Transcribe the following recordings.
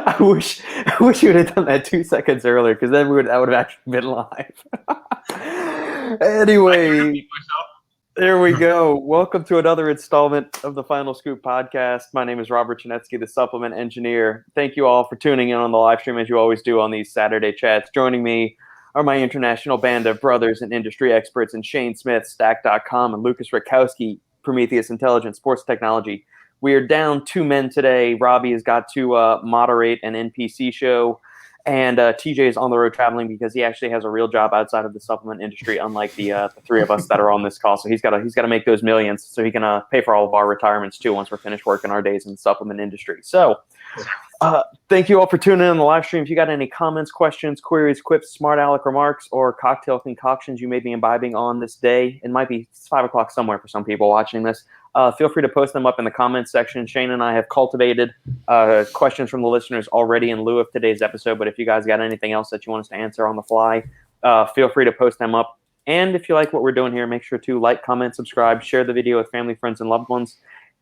I wish you would have done that 2 seconds earlier, because then that would have actually been live. I can Anyway, repeat myself. there we go. Welcome to another installment of the Final Scoop podcast. My name is Robert Janetsky, the supplement engineer. Thank you all for tuning in on the live stream, as you always do on these Saturday chats. Joining me are my international band of brothers and industry experts in Shane Smith, Stack.com, and Lucas Rakowski, Prometheus Intelligence Sports Technology. We are down 2 men today. Robbie has got to moderate an NPC show, and TJ is on the road traveling because he actually has a real job outside of the supplement industry, unlike the three of us that are on this call. So he's got to make those millions so he can pay for all of our retirements too once we're finished working our days in the supplement industry. So thank you all for tuning in on the live stream. If you got any comments, questions, queries, quips, smart aleck remarks, or cocktail concoctions you may be imbibing on this day, it might be 5 o'clock somewhere for some people watching this. Feel free to post them up in the comments section. Shane and I have cultivated questions from the listeners already in lieu of today's episode, but if you guys got anything else that you want us to answer on the fly, feel free to post them up. And if you like what we're doing here, make sure to like, comment, subscribe, share the video with family, friends, and loved ones.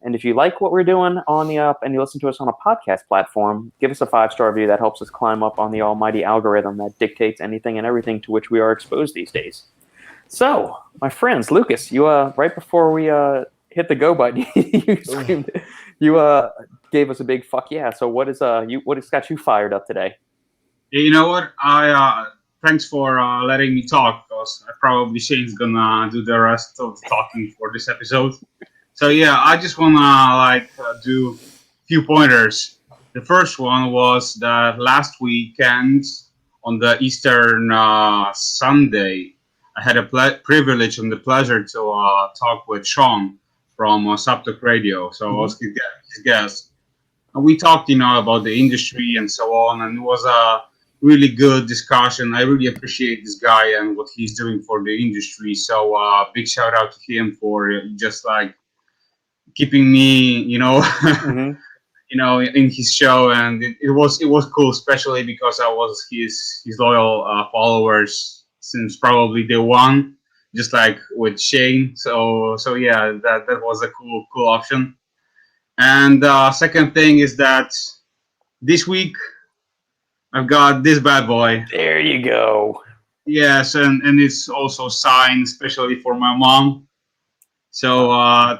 And if you like what we're doing on the up and you listen to us on a podcast platform, give us a 5-star review. That helps us climb up on the almighty algorithm that dictates anything and everything to which we are exposed these days. So, my friends, Lucas, you right before we hit the go button, you screamed, you gave us a big fuck yeah. So what has got you fired up today? You know what? Thanks for letting me talk, because probably Shane's gonna do the rest of the talking for this episode. So yeah, I just wanna do a few pointers. The first one was that last weekend on the Eastern Sunday, I had a privilege and the pleasure to talk with Sean from Subtalk Radio. So I was his guest. And we talked, about the industry and so on, and it was a really good discussion. I really appreciate this guy and what he's doing for the industry. So big shout out to him for just keeping me, in his show, and it was cool, especially because I was his loyal followers since probably day one, just like with Shane. So yeah, that was a cool option. And second thing is that this week I've got this bad boy. There you go. Yes, and it's also signed especially for my mom. So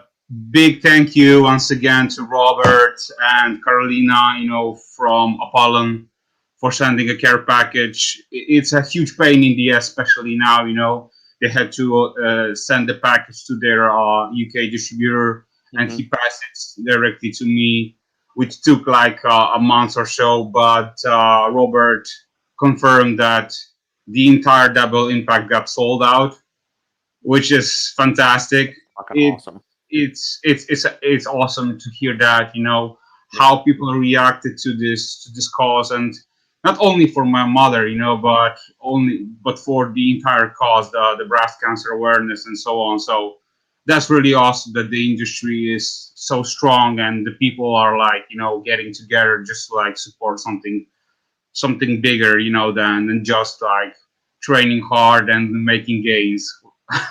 big thank you once again to Robert and Carolina, from Apollon, for sending a care package. It's a huge pain in the ass, especially now, they had to send the package to their UK distributor, and he passed it directly to me, which took like a month or so. But Robert confirmed that the entire Double Impact got sold out, which is fantastic. Fucking awesome. It's awesome to hear that, how people reacted to this cause, and not only for my mother, but for the entire cause, the breast cancer awareness and so on. So that's really awesome that the industry is so strong and the people are getting together just to support something bigger, than just training hard and making gains.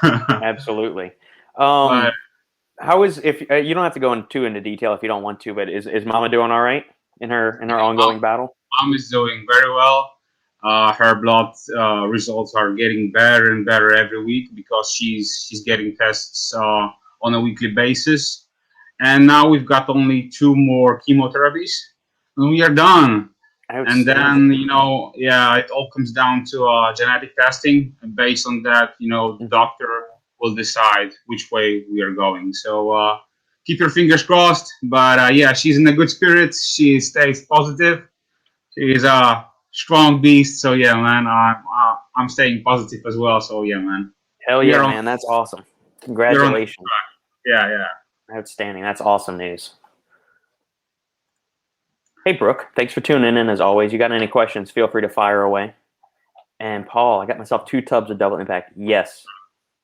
Absolutely. But how is, if you don't have to go into detail if you don't want to, but is Mama doing all right in her ongoing battle? Mom is doing very well. Her blood results are getting better and better every week because she's getting tests on a weekly basis. And now we've got only 2 more chemotherapies, and we are done. And then, it all comes down to genetic testing. And based on that, the doctor will decide which way we are going. So keep your fingers crossed. But yeah, she's in a good spirits. She stays positive. She's a strong beast. So yeah, man, I'm staying positive as well. So yeah, man. Hell yeah, man. That's awesome. Congratulations. Yeah. Outstanding. That's awesome news. Hey, Brooke, thanks for tuning in as always. You got any questions, feel free to fire away. And Paul, I got myself 2 tubs of Double Impact. Yes,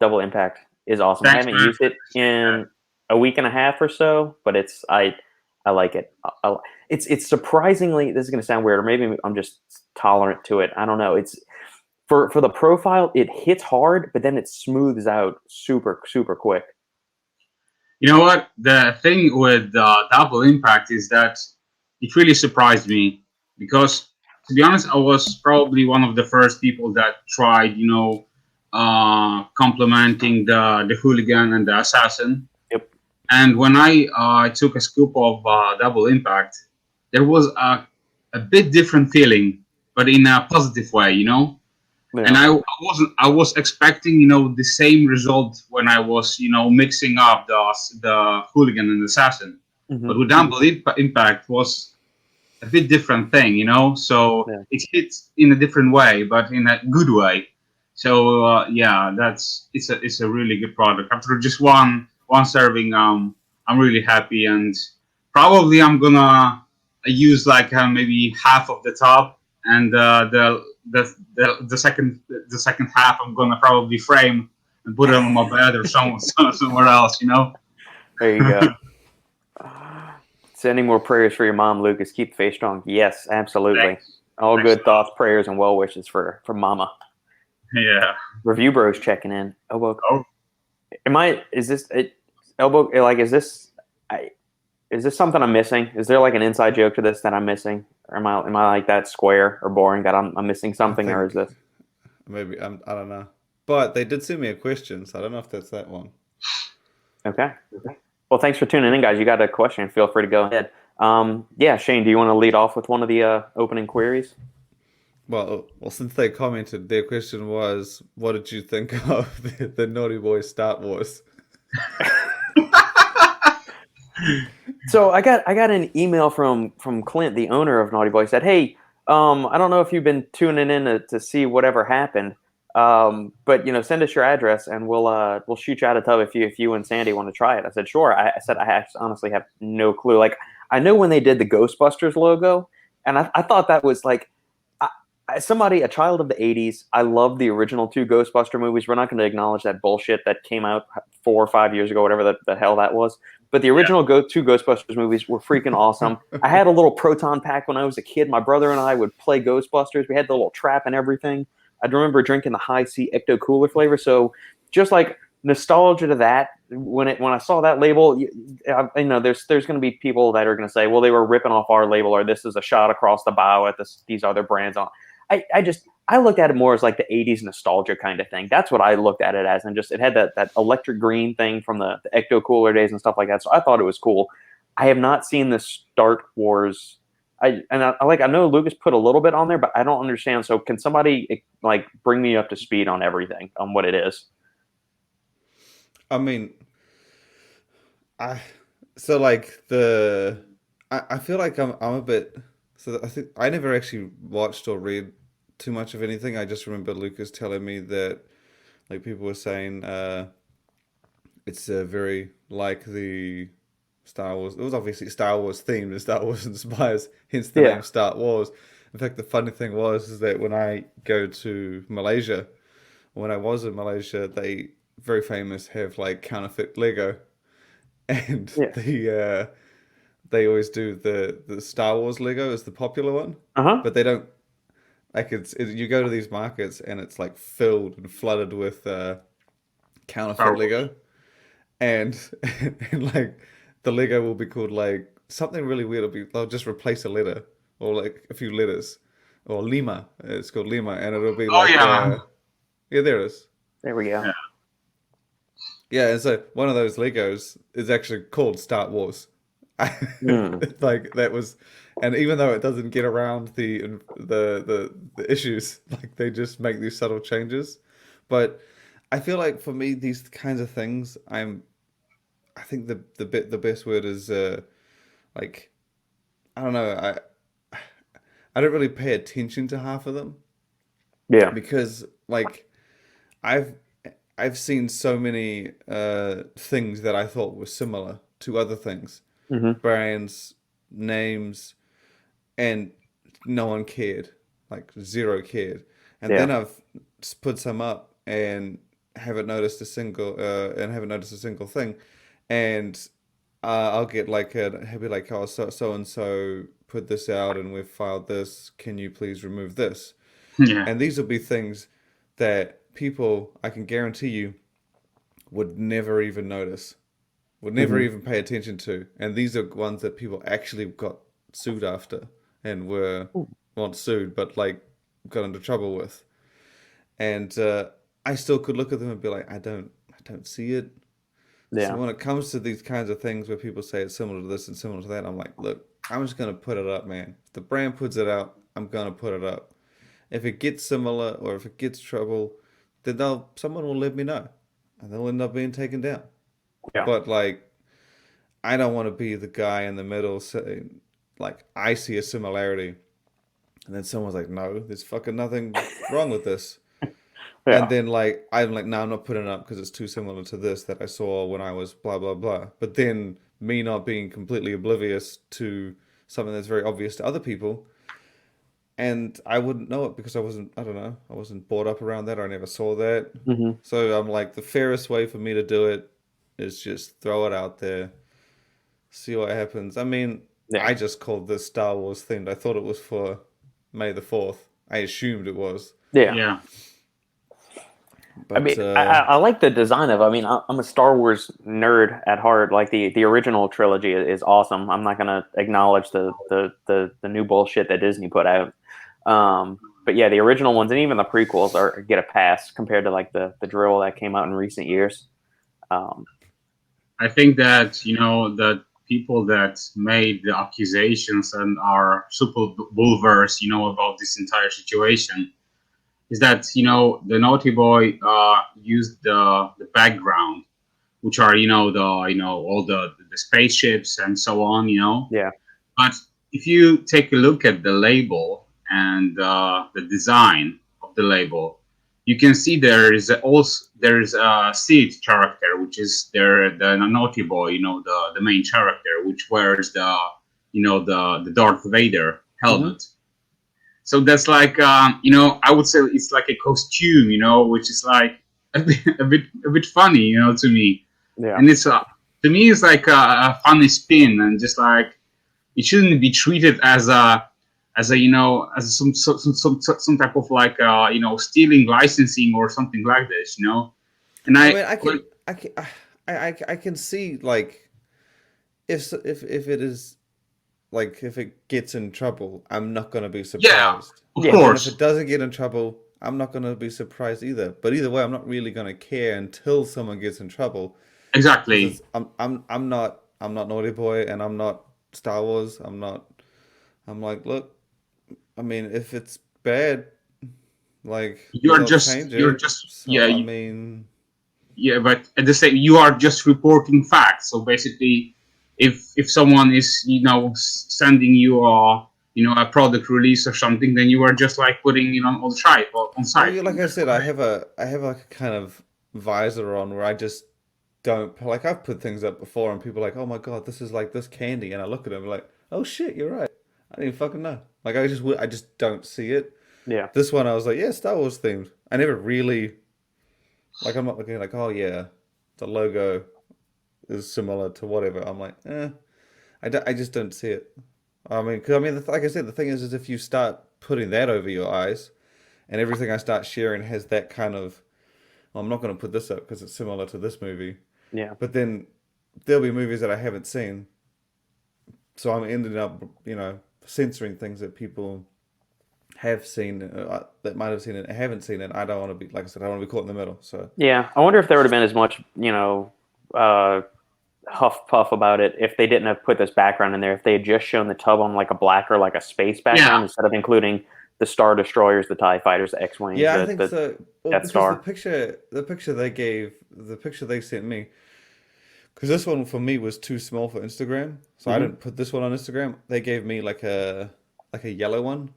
Double Impact is awesome. Thanks, I haven't used it in a week and a half or so, but I like it. It's surprisingly, this is going to sound weird, or maybe I'm just tolerant to it. I don't know. It's for the profile, it hits hard, but then it smooths out super, super quick. You know what? The thing with Double Impact is that it really surprised me because, to be honest, I was probably one of the first people that tried, complementing the hooligan and the assassin. Yep. And when I took a scoop of Double Impact, there was a bit different feeling, but in a positive way, and Yeah. I was expecting the same result when I was mixing up the hooligan and assassin, Hmm. but with Double Impact was a bit different thing, so Yeah. it hits in a different way, but in a good way. So yeah, it's a really good product. After just one serving, I'm really happy, and probably I'm gonna use like maybe half of the top, and the second half I'm gonna probably frame and put it on my bed or somewhere else, There you go. Sending more prayers for your mom, Lucas. Keep the faith strong. Yes, absolutely. Thanks. All Thanks good a lot. thoughts, prayers, and well wishes for Mama. Yeah. Review Bros checking in. Elbow. Oh. Am I? Is this it? Elbow? Like, is this? Is this something I'm missing? Is there like an inside joke to this that I'm missing? Or am I like that square or boring that I'm missing I something, or is think this maybe I don't know. But they did send me a question, so I don't know if that's that one. okay? Well, thanks for tuning in, guys. You got a question? Feel free to go ahead. Yeah, Shane, do you want to lead off with one of the opening queries? Well, since they commented, their question was, "What did you think of the Naughty Boy Star Wars?" So I got an email from Clint, the owner of Naughty Boy, said, "Hey, I don't know if you've been tuning in to see whatever happened, but send us your address and we'll shoot you out a tub if you and Sandy want to try it." I said, "Sure." I said, honestly have no clue. Like, I know when they did the Ghostbusters logo, and I thought that was like, somebody, a child of the 80s. I love the original two Ghostbuster movies. We're not going to acknowledge that bullshit that came out 4 or 5 years ago, whatever the hell that was. But the original two Ghostbusters movies were freaking awesome. I had a little proton pack when I was a kid. My brother and I would play Ghostbusters. We had the little trap and everything. I remember drinking the High C Ecto Cooler flavor. So just like nostalgia to that, when I saw that label, there's going to be people that are going to say, well, they were ripping off our label, or this is a shot across the bow at these other brands. I looked at it more as like the 80s nostalgia kind of thing. That's what I looked at it as. And just, it had that electric green thing from the Ecto Cooler days and stuff like that. So I thought it was cool. I have not seen the Star Wars. I know Lucas put a little bit on there, but I don't understand. So can somebody like bring me up to speed on everything, on what it is? I mean, I so like I feel like I'm a bit so I think I never actually watched or read too much of anything. I just remember Lucas telling me that like people were saying it's very like the Star Wars. It was obviously Star Wars themed and Star Wars inspires, hence the Yeah. name Star Wars. In fact, the funny thing was is that when I go to Malaysia, when I was in Malaysia, they very famous have like counterfeit Lego, and Yeah. they always do the Star Wars Lego is the popular one, Uh huh. but they don't like you go to these markets and it's like filled and flooded with Star counterfeit Wars. Lego, and and like the Lego will be called like something really weird. They'll just replace a letter or like a few letters or Lima. It's called Lima, and it'll be Oh like yeah. yeah, there it is. There we go. Yeah. Yeah, and so one of those Legos is actually called Star Wars. Hmm. Like that was, and even though it doesn't get around the issues, like they just make these subtle changes. But I feel like for me, these kinds of things, I think the best word is like I don't know, I don't really pay attention to half of them Yeah. because like I've I've seen so many things that I thought were similar to other things, Hmm. brands, names, and no one cared, like zero cared. And Yeah. then I've put some up and haven't noticed a single thing, and I'll get like he'll be like, oh, so and so put this out and we've filed this. Can you please remove this? Yeah. And these will be things that people, I can guarantee you, would never even notice. would never Mhm. even pay attention to. And these are ones that people actually got sued after and were not sued, but like got into trouble with. And I still could look at them and be like, I don't see it. So Yeah. when it comes to these kinds of things where people say it's similar to this and similar to that, I'm like, look, I'm just gonna put it up, man. If the brand puts it out, I'm gonna put it up. If it gets similar or if it gets trouble, then someone will let me know, and they'll end up being taken down. Yeah. But like, I don't want to be the guy in the middle saying, like, I see a similarity, and then someone's like, no, there's fucking nothing wrong with this. And Yeah. then like I'm like, no, I'm not putting it up because it's too similar to this that I saw when I was blah blah blah. But then me not being completely oblivious to something that's very obvious to other people, and I wouldn't know it because I don't know, I wasn't brought up around that, or I never saw that. Hmm. So I'm like, the fairest way for me to do it is just throw it out there, see what happens. I mean, Yeah. I just called this Star Wars themed. I thought it was for May the 4th. I assumed it was, Yeah. Yeah. I but mean, I like the design of it. I mean, I'm a Star Wars nerd at heart. Like the original trilogy is awesome. I'm not gonna acknowledge the new bullshit that Disney put out. But yeah, the original ones and even the prequels are get a pass compared to like the drill that came out in recent years. Um, I think that that people that made the accusations and are super bulvers, about this entire situation, is that the Naughty Boy used the background, which are the all the spaceships and so on, yeah. But if you take a look at the label and the design of the label, you can see there's a Sid character, which is the Naughty Boy, the main character, which wears the Darth Vader Hmm. helmet. So that's like I would say it's like a costume, which is like a bit funny, to me. Yeah. And it's to me it's like a funny spin, and just like it shouldn't be treated as a as some type of like stealing licensing or something like this, and I I mean, well, I can see like if it is like if it gets in trouble, I'm not gonna be yeah, surprised. of Yeah. And then if it course, doesn't get in trouble, I'm not gonna be surprised either. But either way, I'm not really gonna care until someone gets in trouble because exactly. it's I'm not Naughty Boy and I'm not Star Wars. I'm like, look, I mean, if it's bad, like you're they'll just change you're it. just yeah So I mean, yeah, but at the same, you are just reporting facts. So basically, if someone is sending you a product release or something, then you are just like putting it on site or on well, site. yeah, like I said, I have like a kind of visor on where I just don't like. I've put things up before, and people are like, "Oh my God, this is like this candy," and I look at them like, "Oh shit, you're right. I didn't fucking know." Like I just don't see it. Yeah. This one, I was like, "Yeah, Star Wars themed." I never really like. I'm not looking like, "Oh yeah, the logo is similar to whatever." I'm like, I just don't see it. I mean, cause I mean, like I said, the thing is if you start putting that over your eyes, and everything I start sharing has that kind of, well, I'm not going to put this up because it's similar to this movie. Yeah. But then there'll be movies that I haven't seen, so I'm ending up, censoring things that people have seen, that might have seen it, haven't seen it. I don't want to be, like I said, I don't want to be caught in the middle. So Yeah. I wonder if there would have been as much, uh, huff puff about it if they didn't have put this background in there. If they had just shown the tub on like a black or like a space background Yeah, instead of including the Star Destroyers, the TIE Fighters, the X-wings, yeah, I think the so. Well, Death because Star. the picture they sent me, because this one for me was too small for Instagram, so I Hmm. didn't put this one on Instagram. They gave me like a yellow one.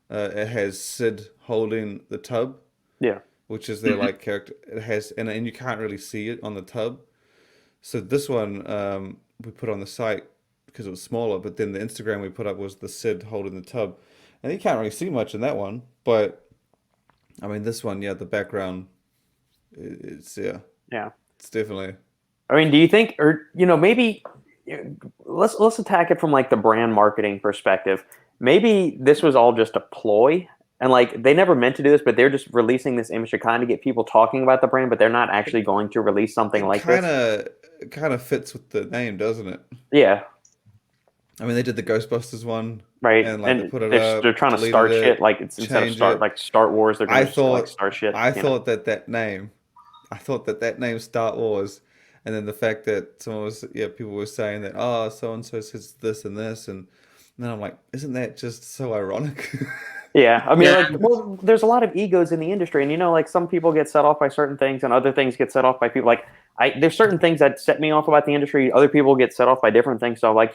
It has Sid holding the tub, Yeah. which is their like character. It has, and you can't really see it on the tub. So this one we put on the site because it was smaller, but then the Instagram we put up was the Sid holding the tub, and you can't really see much in that one. But I mean, this one, yeah, the background, it's yeah, Yeah. it's definitely I mean, do you think, or maybe let's attack it from like the brand marketing perspective. Maybe this was all just a ploy, and like they never meant to do this, but they're just releasing this image to kind of get people talking about the brand, but they're not actually going to release something it like kind this. of it kind of fits with the name, doesn't it? Yeah, I mean, they did the Ghostbusters one, right. and like they And put it they're up, trying to deleted start shit it, like it's instead of change it. Start Wars, they're I gonna just like thought, start shit. I You know. thought that name, I thought that name Star Wars, and then the fact that someone was, yeah, people were saying that, oh, so and so says this and this, and then I'm like, isn't that just so ironic? Yeah, I mean, Yeah, like, well, there's a lot of egos in the industry, and like some people get set off by certain things, and other things get set off by people. Like, there's certain things that set me off about the industry. Other people get set off by different things. So, like,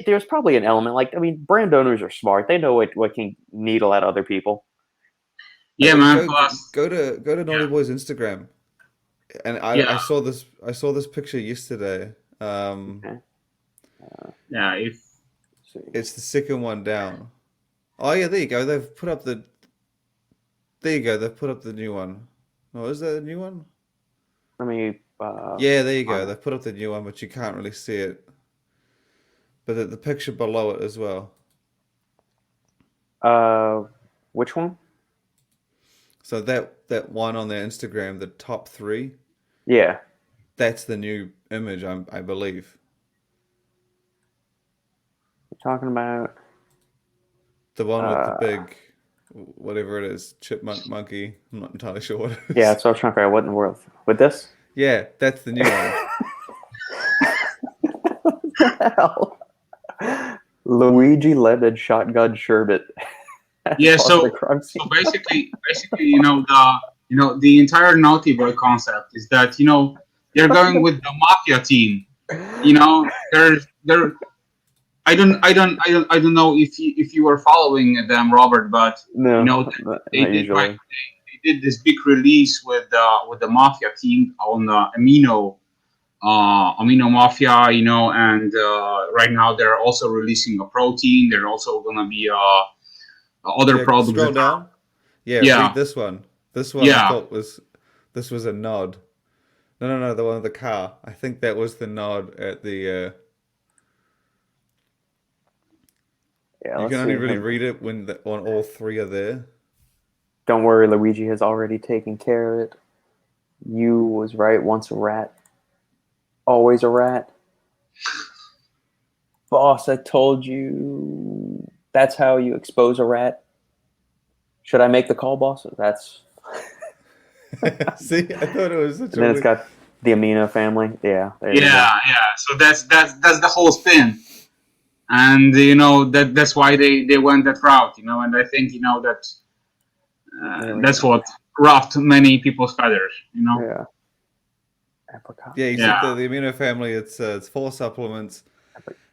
there's probably an element. Like, I mean, brand owners are smart. They know what can needle at other people. yeah, But man. go Plus, go to Naughty yeah, Boy's Instagram, and yeah, I saw this picture yesterday. Okay, yeah. If let's see. It's the second one down. Oh yeah, there you go. They've put up the there you go. They've put up the new one. Oh, is that the new one? Let me. Yeah, there you go. Find They've put up the new one, but you can't really see it. But the picture below it as well. which one? So that one on their Instagram, the top three, Yeah, that's the new image, I believe. you're talking about. The one with the Uh, big, whatever it is, chipmunk monkey. I'm not entirely sure what it yeah, is. so I was trying to figure out what in the world with this. Yeah, that's the new one. What the hell? Luigi lemon shotgun sherbet. yeah, Across the so crime scene. basically, the entire Naughty Boy concept is that they're going with the mafia team. They're I don't know if you were following them, Robert, but No, they not did usually. they did this big release with the mafia team on Amino Mafia, and right now they're also releasing a protein. They're also gonna be other Yeah, products. scroll down. Yeah, read Yeah, this one. This one I yeah, thought was this was a nod. No, the one with the car. I think that was the nod at the. Yeah, You can let's only see. really read it when all three are there. Don't worry, Luigi has already taken care of it. You was right. Once a rat, always a rat. Boss, I told you. That's how you expose a rat. Should I make the call, boss? That's. See, I thought it was such And a then it's weird. got the Amino family. Yeah, there you go. yeah. So that's the whole spin, and that's why they went that route. And I think that There we that's go. what ruffled many people's feathers. Yeah, apricot. Yeah, you said Yeah, the amino family. It's four supplements.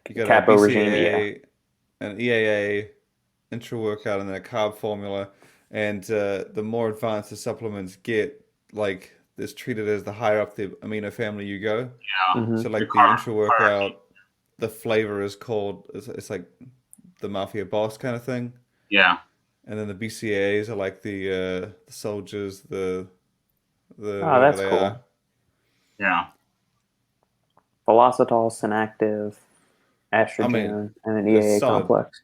You got a Capo regime. Yeah, BCAA, an EAA, intra workout, and then a carb formula. And the more advanced the supplements get, like it's treated as the higher up the amino family you go. yeah. hmm So The like the car, intra hierarchy. workout, the flavor is called it's like the mafia boss kind of thing. Yeah, And then the BCAAs are like the soldiers, the Oh, whatever that's they cool. are. yeah. Velocitol, Synactive, I mean, Estrogen, and an it's EAA solid. complex.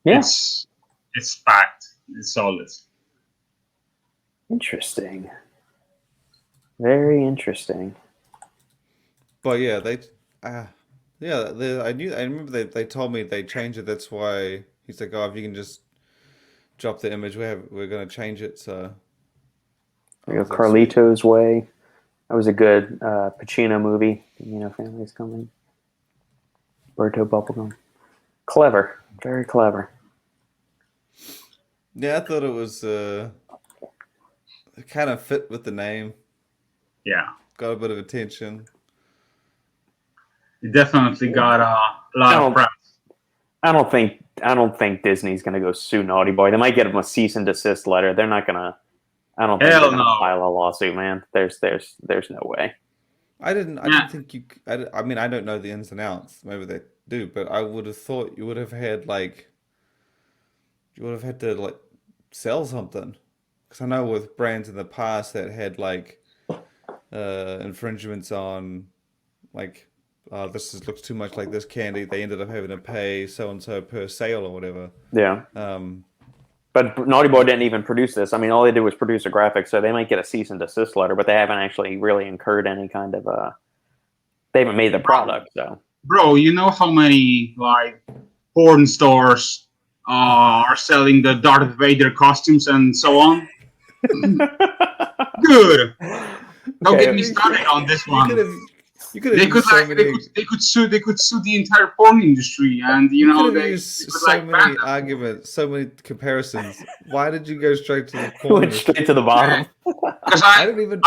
Yeah, It's packed. It's solid. interesting. Very interesting. But yeah, I remember they told me they changed it. That's why he's like, oh, if you can just drop the image, we're gonna change it. So I There you was go, like, sweet. Carlito's Way. That was a good Pacino movie. Family's coming. Berto Bubblegum. Clever. Very clever. Yeah, I thought it was it kind of fit with the name. Yeah, Got a bit of attention. it definitely got a I lot of don't. press. I don't think Disney's gonna go sue Naughty Boy. They might get him a cease and desist letter. They're not gonna. I don't think they're Hell gonna no. file a lawsuit, man. There's no way. I Yeah, didn't think I mean, I don't know the ins and outs. Maybe they do, but I would have thought you would have had like you would have had to like sell something. Because I know with brands in the past that had like infringements on like looks too much like this candy. They ended up having to pay so and so per sale or whatever. Yeah. Um, But Naughty Boy didn't even produce this. I mean, all they did was produce a graphic, so they might get a cease and desist letter, but they haven't actually really incurred any kind of They haven't made the product, so. Bro, you know how many like porn stores are selling the Darth Vader costumes and so on? Good. Don't Okay. get me started on this one. You could have They could used so like many. they could sue the entire porn industry, and You could have they used could so like ban many them. arguments, so many comparisons. Why did you go straight to the Went porn? straight to the bottom. Because I didn't even.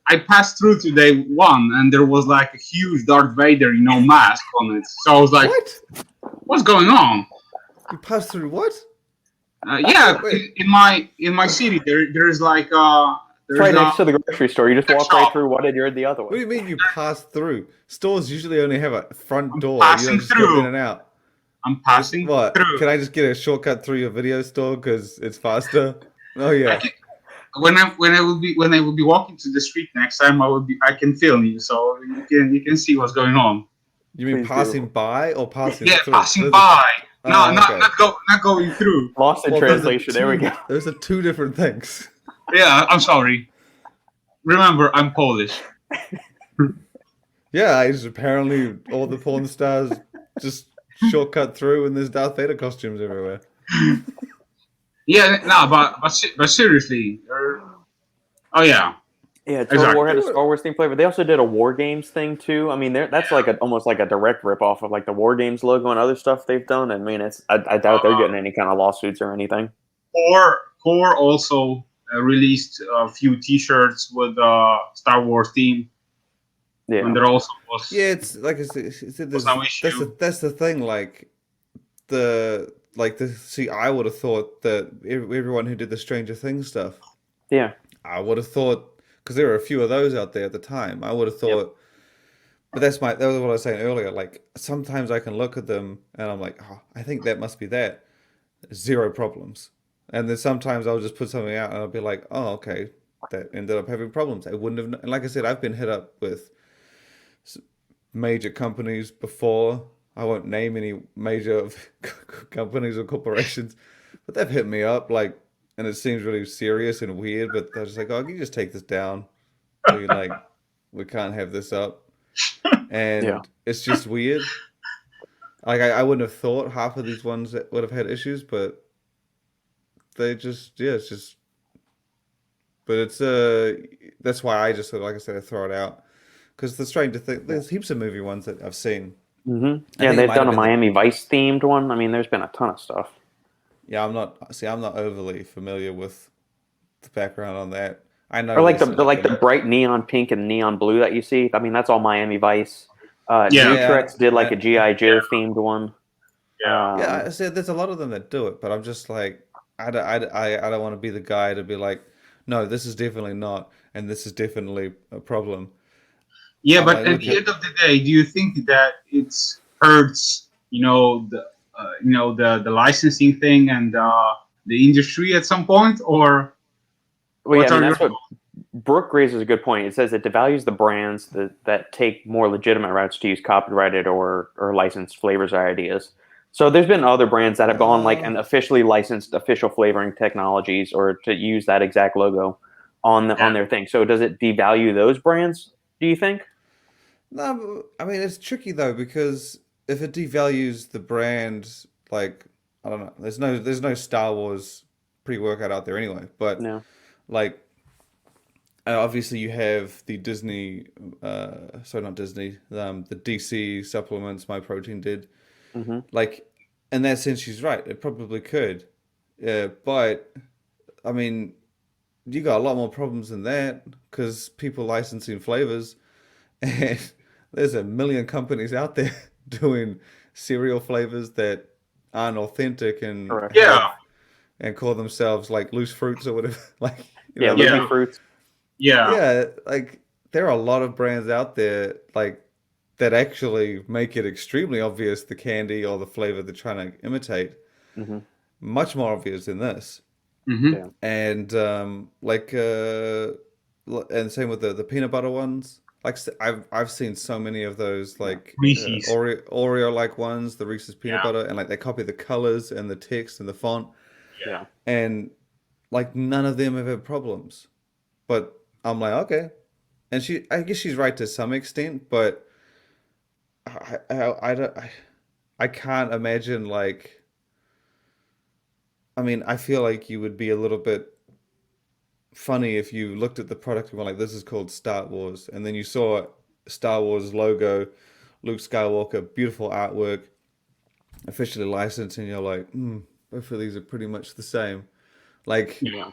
I passed through today one, and there was like a huge Darth Vader, mask on it. So I was like, What? "What's going on?" You passed through what? Yeah, Wait. in my city, there's like It's right next to the grocery store. You just walk shop. right through one and you're in the other What do one. you mean you passed through? Stores usually only have a front door. You passing don't just through. go in and out. I'm passing What? through. Can I just get a shortcut through your video store because it's faster? Oh yeah. When I will be walking to the street next time, I can film you, so you can see what's going on. You mean Please passing do. by or passing Yeah, through? passing Those by. are- No, okay. not going through. Lost in Well, those are translation. There we two- go. Those are two different things. Yeah, I'm sorry. Remember, I'm Polish. Yeah, it's apparently all the porn stars just shortcut through, and there's Darth Vader costumes everywhere. Yeah, no, but seriously. Oh yeah. Yeah, Total Exactly. War had a Star Wars theme flavor. They also did a War Games thing too. I mean, that's like almost like a direct rip off of like the War Games logo and other stuff they've done. I mean, I doubt they're getting any kind of lawsuits or anything. Core also released a few T-shirts with Star Wars theme. Yeah, And there also was Yeah, it's like I said, was no issue. that's the thing. See, I would have thought that everyone who did the Stranger Things stuff, yeah, I would have thought, because there were a few of those out there at the time, I would have thought. But that was what I was saying earlier. Like sometimes I can look at them and I'm like, oh, I think that must be that. Zero problems. And then sometimes I'll just put something out and I'll be like, oh, okay, that ended up having problems. I wouldn't have. And like I said, I've been hit up with major companies before. I won't name any major companies or corporations, but they've hit me up like, and it seems really serious and weird. But they're just like, "Oh, can you just take this down? We can't have this up," and Yeah. it's just weird. Like I wouldn't have thought half of these ones that would have had issues, but they just it's just. But it's that's why I just like I said, I throw it out because the Stranger Things. There's heaps of movie ones that I've seen. mm-hmm. I Yeah. think it They've might done have a been Miami Vice themed one. I mean, there's been a ton of stuff. Yeah, I'm not overly familiar with the background on that. I know Or like there's the bright neon pink and neon blue that you see. I mean, that's all Miami Vice. Yeah. Nutrex did like a that- GI Joe themed one. Yeah. Yeah, I said there's a lot of them that do it, but I'm just like I don't want to be the guy to be like, no, this is definitely not, and this is definitely a problem. Yeah, I'm but like, at look the end of the day, do you think that it hurts, the licensing thing and the industry at some point, or Well, yeah, what I mean, are that's your what Brooke raises a good point. It says it devalues the brands that take more legitimate routes to use copyrighted or licensed flavors or ideas. So there's been other brands that have gone like and officially licensed official flavoring technologies or to use that exact logo on their thing. So does it devalue those brands, do you think? No, I mean it's tricky though because if it devalues the brand, like I don't know, there's no Star Wars pre-workout out there anyway. But No. like obviously you have the Disney, sorry not Disney, the DC supplements. My Protein did Mm-hmm. like in that sense she's right. It probably could, but I mean you got a lot more problems than that because people licensing flavors and there's a million companies out there doing cereal flavors that aren't authentic and Correct. Yeah. and call themselves like loose fruits or whatever. Like Yeah, Yeah. Loopy Fruits. yeah, like there are a lot of brands out there like that actually make it extremely obvious the candy or the flavor they're trying to imitate. Mm-hmm. Much more obvious than this. hmm Yeah. And and same with the peanut butter ones. Like I've seen so many of those like Reese's. Oreo like ones, the Reese's peanut Yeah. butter, and like they copy the colors and the text and the font, Yeah. and like none of them have had problems. But I'm like, okay, and I guess she's right to some extent, but I don't, I can't imagine like, I mean, I feel like you would be a little bit funny if you looked at the product and were like, this is called Star Wars, and then you saw Star Wars logo, Luke Skywalker, beautiful artwork, officially licensed, and you're like, both of these are pretty much the same. Like, Yeah.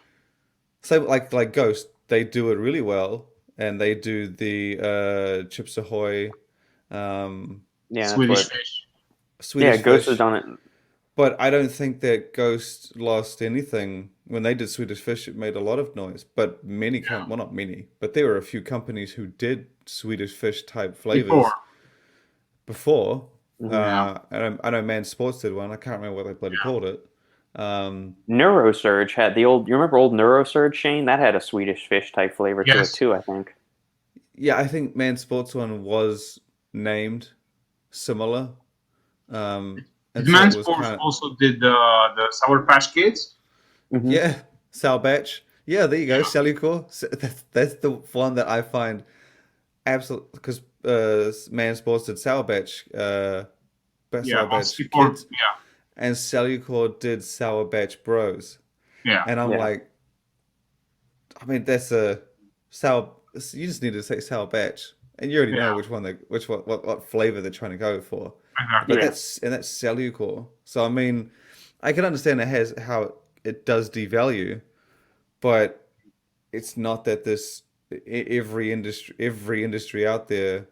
so like Ghost, they do it really well, and they do the Chips Ahoy, um, Yeah, that's Swedish what. fish. Yeah, Swedish Ghost has Fish. done it. But I don't think that Ghost lost anything. When they did Swedish Fish, it made a lot of noise. But Yeah. well, not many, but there were a few companies who did Swedish Fish type Before. flavors before. Mhm. Yeah. I know Man Sports did one. I can't remember what they bloody called it. Neurosurge had the old. You remember old Neurosurge, Shane? That had a Swedish fish type flavor to it Yes. too, I think. Yeah, I think Man Sports one was named similar. And so Man it was Sports kind of, also did the Sour Patch Kids. Hmm. yeah, Sal Batch. Yeah, there you go, Yeah. Salucor. That's the one that I find absolute because Man Sports did Sour Batch, Yeah. Sour Batch Before. Kids, Yeah. and Salucor did Sour Batch Bros. Yeah. And I'm Yeah. like, I mean, that's a sour. You just need to say Sour Batch, and you already know Yeah. which one what flavor they're trying to go for. But Exactly. Yeah. that's Salucor. So I mean, I can understand it has how it does devalue, but it's not that every industry out there.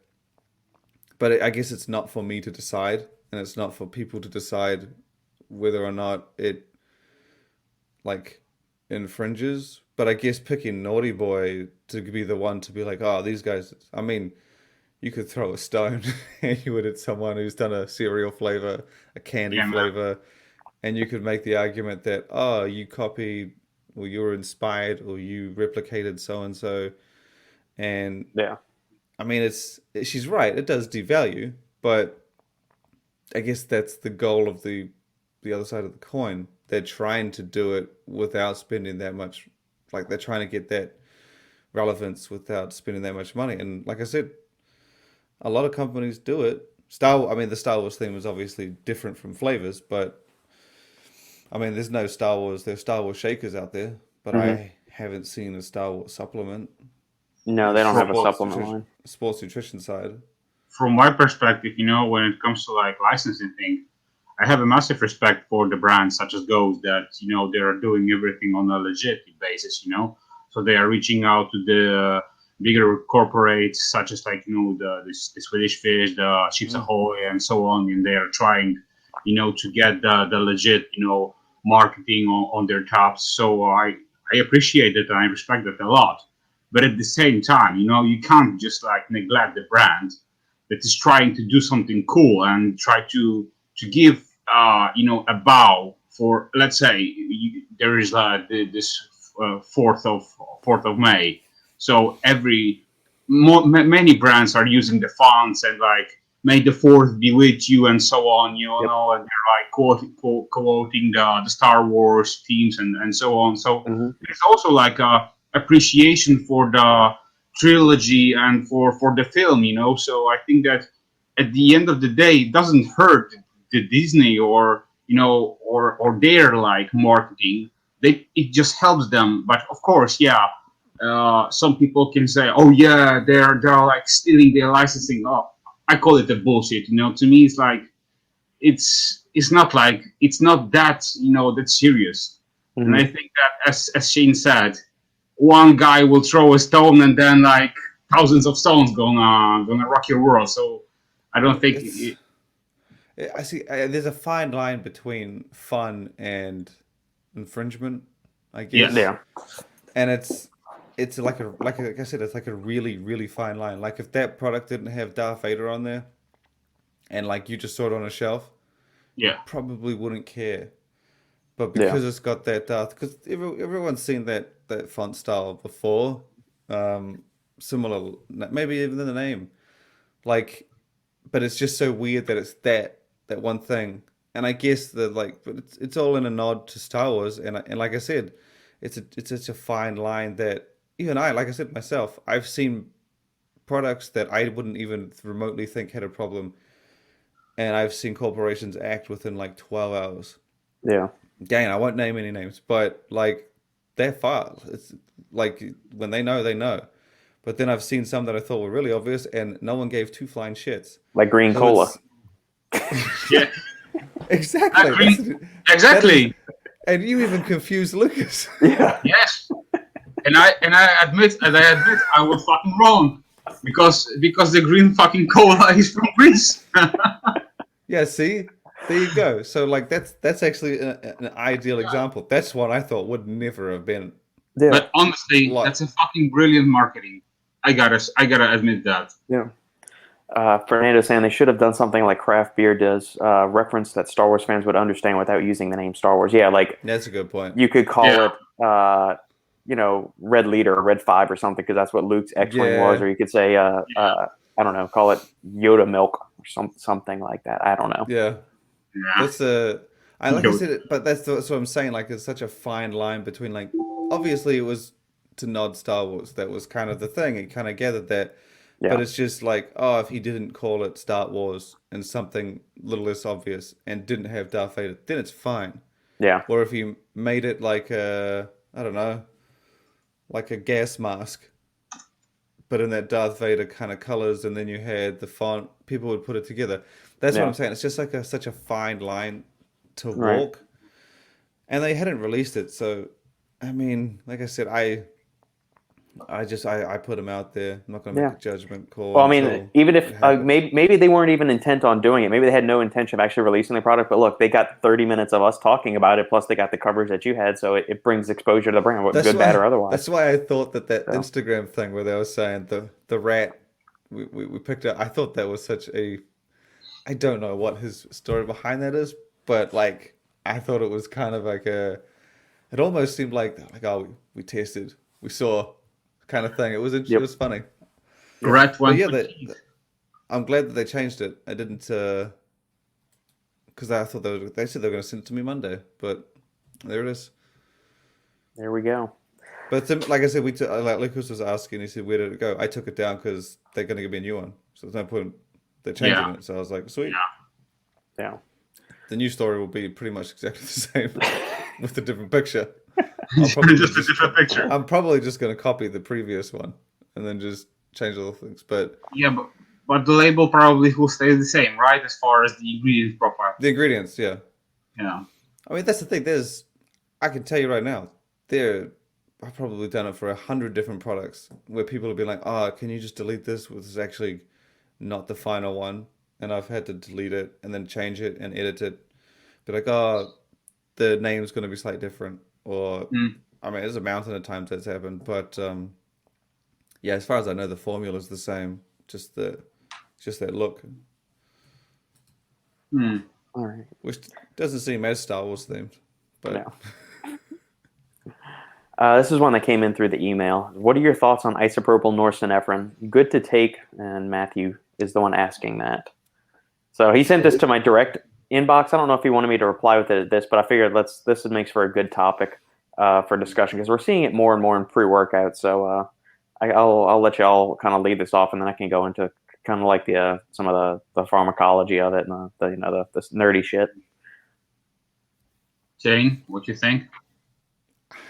But I guess it's not for me to decide, and it's not for people to decide whether or not it like infringes. But I guess picking Naughty Boy to be the one to be like, oh, these guys. I mean, you could throw a stone and you would hit someone who's done a cereal flavor, a candy Yeah, man. flavor, and you could make the argument that, oh, you copied or you were inspired or you replicated so and so. And Yeah. I mean, she's right. It does devalue, but I guess that's the goal of the other side of the coin. They're trying to do it without spending that much. Like they're trying to get that relevance without spending that much money. And like I said, a lot of companies do it. I mean, the Star Wars theme is obviously different from flavors, but I mean, there's Star Wars shakers out there, but Hmm. I haven't seen a Star Wars supplement No, on they don't the have a From supplement line. sports nutrition side. from my perspective, when it comes to like licensing thing, I have a massive respect for the brands such as Ghost that they are doing everything on a legit basis. So they are reaching out to the bigger corporates such as like the Swedish Fish, the Chips Mm. Ahoy, and so on, and they are trying to get the legit marketing on their tops. So I appreciate it and I respect that a lot. But at the same time, you can't just like neglect the brand that is trying to do something cool and try to give a bow for, let's say, there is this fourth of May. So many brands are using the fonts and like may the fourth be with you and so on, Yep. and they're like quoting the Star Wars themes and so on. So Hmm. it's also like a appreciation for the trilogy and for the film. So I think that at the end of the day, it doesn't hurt the Disney or their like marketing. It just helps them. But of course, yeah, some people can say, "Oh yeah, they're like stealing their licensing." Oh, I call it the bullshit. To me, it's like it's not like it's not that serious. And Hmm. I think that as Shane said, one guy will throw a stone and then like thousands of stones gonna rock your world. So I don't think It's I see. There's a fine line between fun and infringement, I yes, guess, Yeah. and it's like I said, it's like a really fine line. Like if that product didn't have Darth Vader on there, and like you just saw it on a shelf, you yeah, probably wouldn't care. But Yeah. because it's got that Darth, because everyone's seen that font style before, um, similar, maybe even in the name, like, but it's just so weird that it's that one thing. And I guess that like, but it's all in a nod to Star Wars, and like I said, it's such a fine line that even I, like I said myself, I've seen. products that I wouldn't even remotely think had a problem, and I've seen corporations act within like 12 hours. Yeah. Again, I won't name any names, but like they're fast. It's like when they know, they know. But then I've seen some that I thought were really obvious, and no one gave two flying shits. Like green So cola. Yeah, exactly. exactly. And you even confused Lucas. Yeah. Yes, and I admit I was fucking wrong because the green fucking cola is from Greece. Yeah, see? There you go. So like that's actually an ideal example. That's what I thought would never have been Yeah. But honestly, like that's a fucking brilliant marketing. I gotta admit that. Yeah. Fernando saying they should have done something like craft beer does, reference that Star Wars fans would understand without using the name Star Wars. Yeah, like that's a good point. you could call Yeah. it, Red Leader or Red 5 or something, because that's what Luke's X-Wing Yeah. was. Or you could say, I don't know, call it Yoda Milk or something like that. I don't know. Yeah. Yeah. That's like I said, but that's what I'm saying. Like, it's such a fine line between like, obviously it was to nod Star Wars. That was kind of the thing. It kind of gathered that, Yeah. but it's just like, oh, if he didn't call it Star Wars and something a little less obvious and didn't have Darth Vader, then it's fine. Yeah. Or if you made it like a, I don't know, like a gas mask, but in that Darth Vader kind of colors, and then you had the font, people would put it together. That's what Yeah. I'm saying. It's just like such a fine line to Right. walk. And they hadn't released it, so I mean, like I said, I put them out there. I'm not gonna make Yeah. a judgment call. Well, I mean, until even it if happens. maybe they weren't even intent on doing it. Maybe they had no intention of actually releasing the product. But look, they got 30 minutes of us talking about it, plus they got the coverage that you had, so it brings exposure to the brand, That's good, why, bad, or otherwise. That's why I thought that So. Instagram thing where they were saying the rat we picked up. I thought that was such a. I don't know what his story behind that is, but like I thought it was kind of like a. It almost seemed like oh we tested, we saw, kind of thing. It was Yep. it was funny. Red But one. yeah, I'm glad that they changed it. I didn't because I thought they said they were going to send it to me Monday, but there it is. There we go. But like I said, like Lucas was asking, he said, "Where did it go?" I took it down because they're going to give me a new one, so there's no point. They're changing it, so I was like, "Sweet." Yeah. The new story will be pretty much exactly the same with a different picture. Just a different picture. I'm probably just going to copy the previous one and then just change little things. But Yeah, but the label probably will stay the same, right? As far as the ingredient profile. the ingredients, yeah. Yeah. I mean, that's the thing. I can tell you right now, I've probably done it for 100 different products where people have been like, "Oh, can you just delete this? This is actually not the final one," and I've had to delete it and then change it and edit it. Be like, "Oh, the name's going to be slightly different," or I mean, there's a mountain of times that's happened, but yeah, as far as I know, the formula is the same. Just that look, Hmm. All right. which doesn't seem as Star Wars themed, but. No. This is one that came in through the email. What are your thoughts on isopropyl norepinephrine? Good to take, and Matthew is the one asking that. So he sent this to my direct inbox. I don't know if he wanted me to reply with it at this, but I figured this makes for a good topic for discussion because we're seeing it more and more in pre-workout. So I'll let y'all kind of lead this off, and then I can go into kind of like the some of the pharmacology of it and the nerdy shit. Jane, what you think?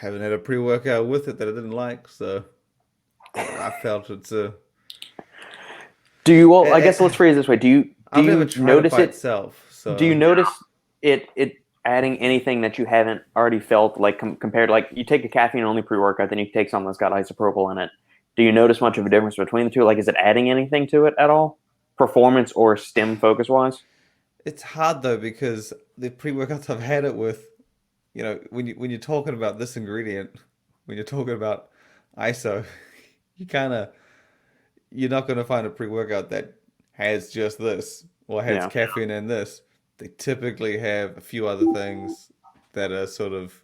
Haven't had a pre-workout with it that I didn't like, so I felt it's a. Do you? Well, I guess let's phrase it this way. Do you I've never you tried notice it by it? itself. So Do you notice it adding anything that you haven't already felt, like compared, like you take a caffeine only pre-workout, then you take something that's got isopropyl in it. Do you notice much of a difference between the two? Like, is it adding anything to it at all, performance or stim focus wise? It's hard though because the pre-workouts I've had it with, when you're talking about this ingredient, when you're talking about ISO, you're not going to find a pre-workout that has just this or has Yeah. caffeine in this. They typically have a few other things that are sort of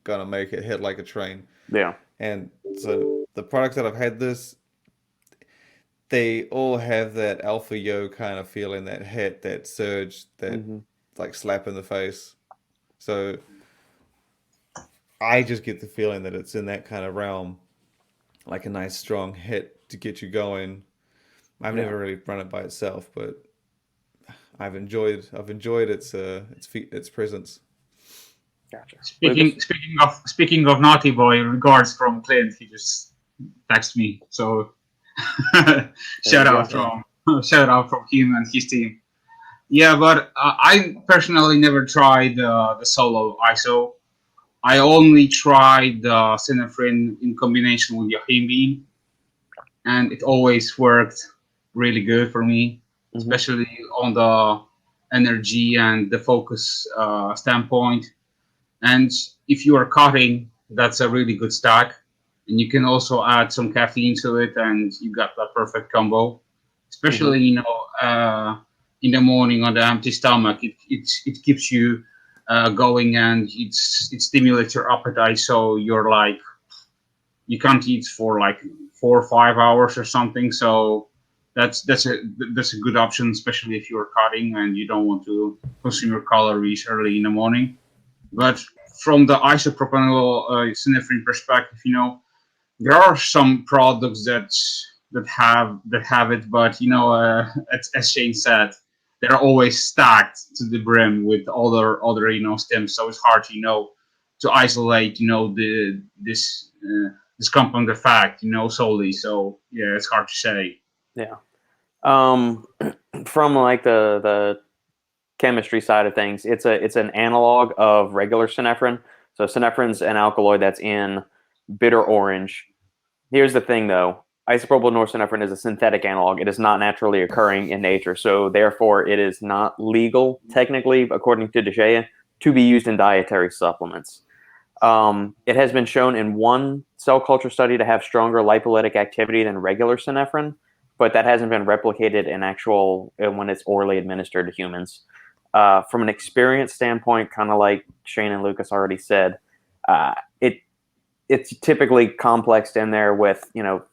gonna make it hit like a train. Yeah. And so the products that I've had they all have that alpha yo kind of feeling, that hit, that surge, that like slap in the face. So I just get the feeling that it's in that kind of realm, like a nice strong hit to get you going. I've never really run it by itself, but I've enjoyed its presence. Gotcha. Speaking of Naughty Boy, regards from Clint. He just texted me. So shout out from him and his team. Yeah, but I personally never tried the solo ISO. I only tried the Synephrine in combination with Yohimbine, and it always worked really good for me, especially on the energy and the focus standpoint. And if you are cutting, that's a really good stack. And you can also add some caffeine to it, and you got that perfect combo. Especially, in the morning on the empty stomach, it keeps you going, and it stimulates your appetite. So you're like, you can't eat for like 4 or 5 hours or something. So that's a good option, especially if you're cutting and you don't want to consume your calories early in the morning. But from the isopropanol Synephrine perspective, there are some products that have it, but as Shane said, they're always stacked to the brim with other stems, so it's hard to isolate this compound effect solely. So yeah, it's hard to say. Yeah. From like the chemistry side of things, it's an analog of regular Synephrine. So Synephrine's an alkaloid that's in bitter orange. Here's the thing, though. Isopropyl norepinephrine is a synthetic analog. It is not naturally occurring in nature. So therefore, it is not legal, technically, according to DSHEA, to be used in dietary supplements. It has been shown in one cell culture study to have stronger lipolytic activity than regular Synephrine, but that hasn't been replicated in when it's orally administered to humans. From an experience standpoint, kind of like Shane and Lucas already said, it's typically complexed in there with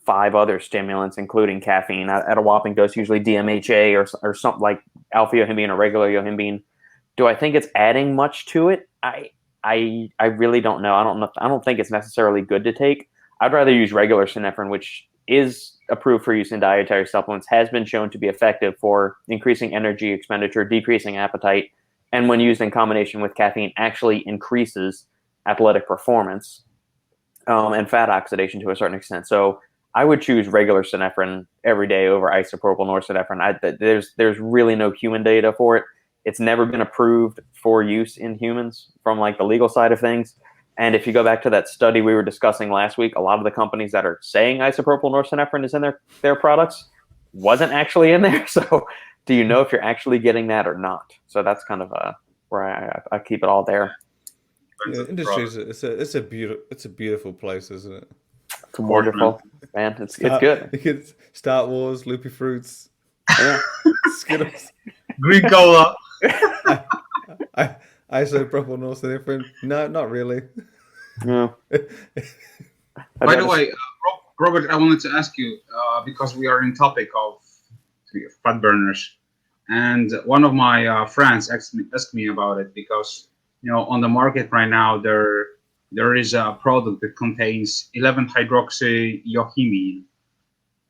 5 other stimulants, including caffeine at a whopping dose, usually DMHA or something like alpha yohimbine or regular yohimbine. Do I think it's adding much to it? I really don't know. I don't think it's necessarily good to take. I'd rather use regular Synephrine, which is approved for use in dietary supplements, has been shown to be effective for increasing energy expenditure, decreasing appetite, and when used in combination with caffeine, actually increases athletic performance and fat oxidation to a certain extent. So I would choose regular Synephrine every day over isopropyl norepinephrine. There's really no human data for it. It's never been approved for use in humans from like the legal side of things. And if you go back to that study we were discussing last week, a lot of the companies that are saying isopropyl norepinephrine is in their products wasn't actually in there. So do you know if you're actually getting that or not? So that's kind of where I keep it all there. Yeah, industry it's a beautiful place, isn't it? It's wonderful, man. It's good. It's Star Wars, Loopy Fruits, Skittles, Green Cola. Isopropyl norepinephrine. No, not really. No. By the way, Robert, I wanted to ask you because we are in topic of fat burners, and one of my friends asked me about it because on the market right now there is a product that contains 11-hydroxy-yohimbine.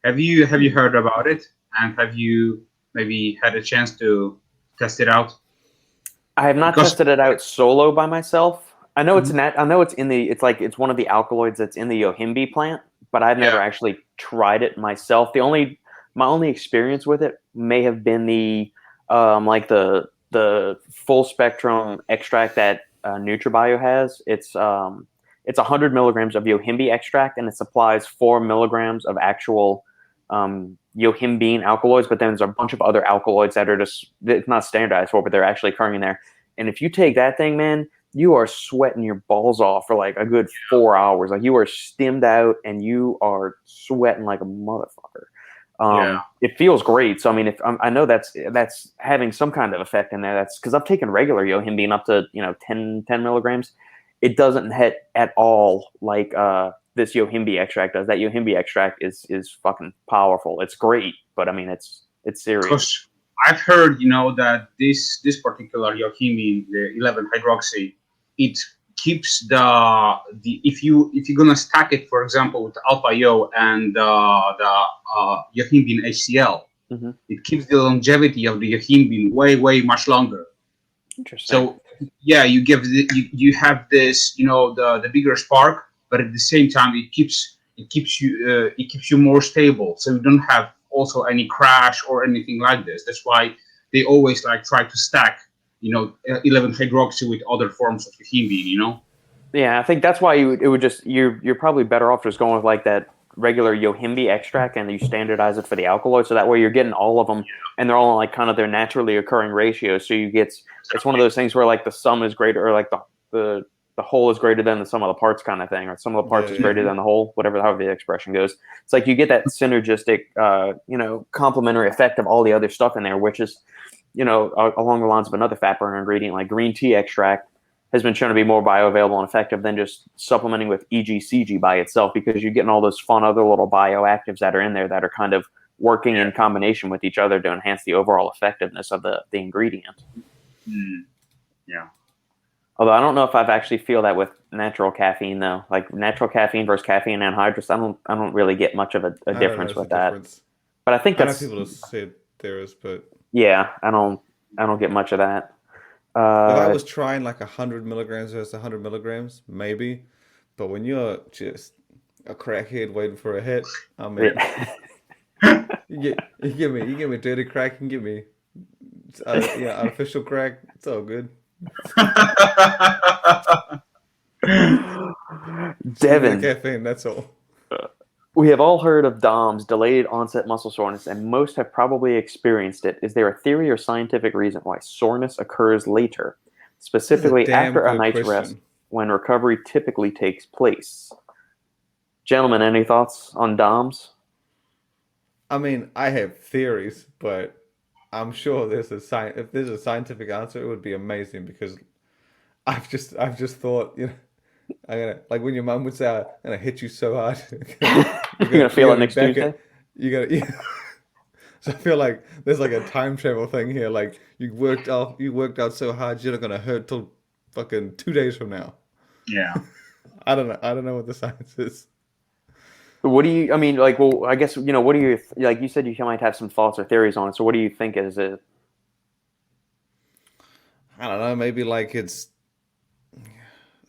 Have you heard about it, and have you maybe had a chance to test it out? I have not tested it out solo by myself. I know it's it's one of the alkaloids that's in the yohimbe plant, but I've never actually tried it myself. My only experience with it may have been the full spectrum extract that NutraBio has. It's 100 milligrams of yohimbine extract, and it supplies 4 milligrams of actual yohimbine alkaloids, but then there's a bunch of other alkaloids that are it's not standardized for, but they're actually occurring in there. And if you take that thing, man, you are sweating your balls off for like a good 4 hours. Like you are stimmed out and you are sweating like a motherfucker. It feels great. So I mean, I know that's having some kind of effect in there. That's because I've taken regular yohimbine up to 10 milligrams. It doesn't hit at all like this yohimbine extract does. That yohimbine extract is fucking powerful. It's great, but I mean it's serious. Because I've heard that this particular yohimbine, the 11-hydroxy, it keeps the if you're gonna stack it, for example, with alpha yo and the yohimbine HCl, Mhm. It keeps the longevity of the yohimbine way much longer. Interesting. So yeah, you have this, the bigger spark, but at the same time it keeps you more stable, so you don't have also any crash or anything like this. That's why they always like try to stack 11 hydroxy with other forms of yohimbine. Yeah, I think that's why it would just you're probably better off just going with like that regular Yohimbe extract and you standardize it for the alkaloid, so that way you're getting all of them and they're all in like kind of their naturally occurring ratios. So it's one of those things where like the sum is greater, or like the whole is greater than the sum of the parts kind of thing, or some of the parts is greater than the whole, however the expression goes. It's like you get that synergistic, complementary effect of all the other stuff in there, which is, along the lines of another fat burner ingredient like green tea extract has been shown to be more bioavailable and effective than just supplementing with EGCG by itself, because you're getting all those fun other little bioactives that are in there that are kind of working in combination with each other to enhance the overall effectiveness of the ingredient. Yeah. Although I don't know if I've actually feel that with natural caffeine though. Like natural caffeine versus caffeine anhydrous, I don't really get much of a difference with that. But I think I know that's people have said there is, but yeah, I don't get much of that. if I was trying like 100 milligrams versus 100 milligrams, maybe. But when you're just a crackhead waiting for a hit, I mean, you give me dirty crack, and give me artificial crack. It's all good. Devin, caffeine, that's all. We have all heard of DOMS, delayed onset muscle soreness, and most have probably experienced it. Is there a theory or scientific reason why soreness occurs later, specifically after a night's rest, when recovery typically takes place? Gentlemen, any thoughts on DOMS? I mean, I have theories, but I'm sure if there's a scientific answer, it would be amazing, because I've just thought, I'm gonna, like when your mum would say, "I'm gonna hit you so hard," you're gonna feel it next Tuesday. Yeah. So I feel like there's like a time travel thing here. Like you worked out so hard, you're not gonna hurt till fucking 2 days from now. Yeah. I don't know what the science is. What do you? I mean, like, well, I guess what do you like? You said you might have some thoughts or theories on it. So what do you think is it? I don't know. Maybe like it's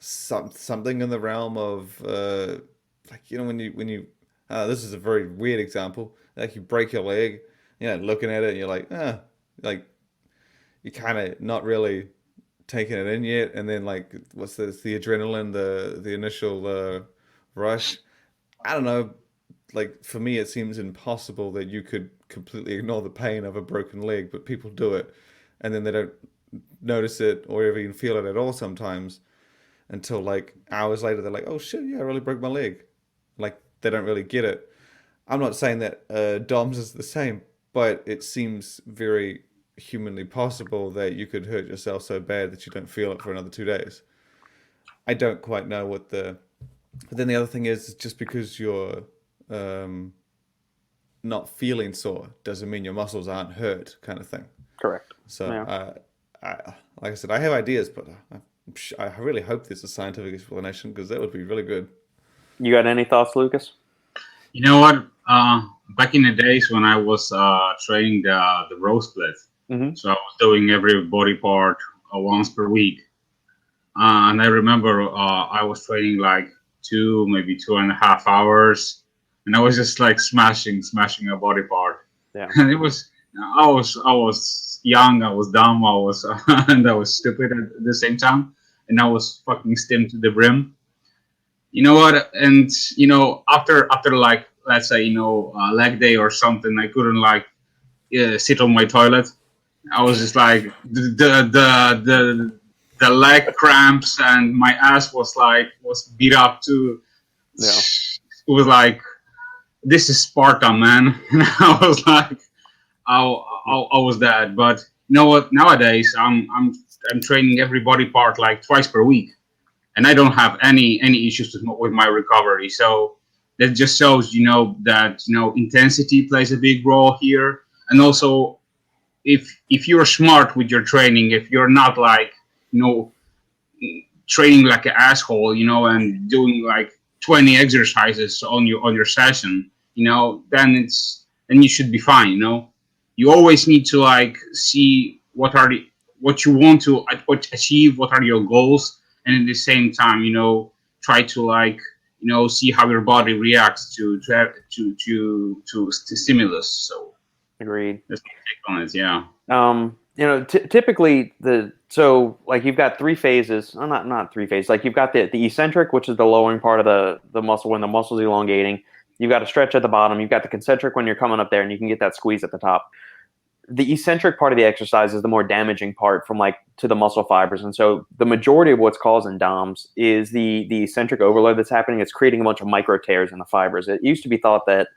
something in the realm of like when you this is a very weird example, like you break your leg, looking at it and you're like you're kind of not really taking it in yet, and then like what's this, the adrenaline, the initial rush. I don't know, like for me it seems impossible that you could completely ignore the pain of a broken leg, but people do it, and then they don't notice it or even feel it at all sometimes, until like hours later they're like, oh shit, yeah, I really broke my leg. Like they don't really get it. I'm not saying that DOMS is the same, but it seems very humanly possible that you could hurt yourself so bad that you don't feel it for another 2 days. I don't quite know but then the other thing is, just because you're not feeling sore doesn't mean your muscles aren't hurt, kind of thing. Correct. So like I said, I have ideas, but I really hope there's a scientific explanation, because that would be really good. You got any thoughts, Lucas? You know what? Back in the days when I was training the row split, so I was doing every body part once per week, and I remember I was training like maybe 2.5 hours, and I was just like smashing a body part. Yeah. And I was young, I was dumb, and I was stupid at the same time, and I was fucking stemmed to the brim. You know what? And after like, let's say leg day or something, I couldn't like sit on my toilet. I was just like the leg cramps, and my ass was beat up too. Yeah. It was like, this is Sparta, man. And I was like, I was that. But you know what? Nowadays, I'm training every body part like twice per week, and I don't have any issues with my recovery. So that just shows, that intensity plays a big role here, and also if you're smart with your training, if you're not like training like an asshole, and doing like 20 exercises on your session, then you should be fine, you always need to like see what you want to achieve, what are your goals, and at the same time, try to like see how your body reacts to stimulus. So Agreed. that's my take on it. Yeah. Typically like you've got three phases, not three phases. Like you've got the eccentric, which is the lowering part of the muscle when the muscle's elongating. You've got a stretch at the bottom. You've got the concentric when you're coming up there, and you can get that squeeze at the top. The eccentric part of the exercise is the more damaging part from like to the muscle fibers. And so the majority of what's causing DOMS is the eccentric overload that's happening. It's creating a bunch of micro tears in the fibers. It used to be thought that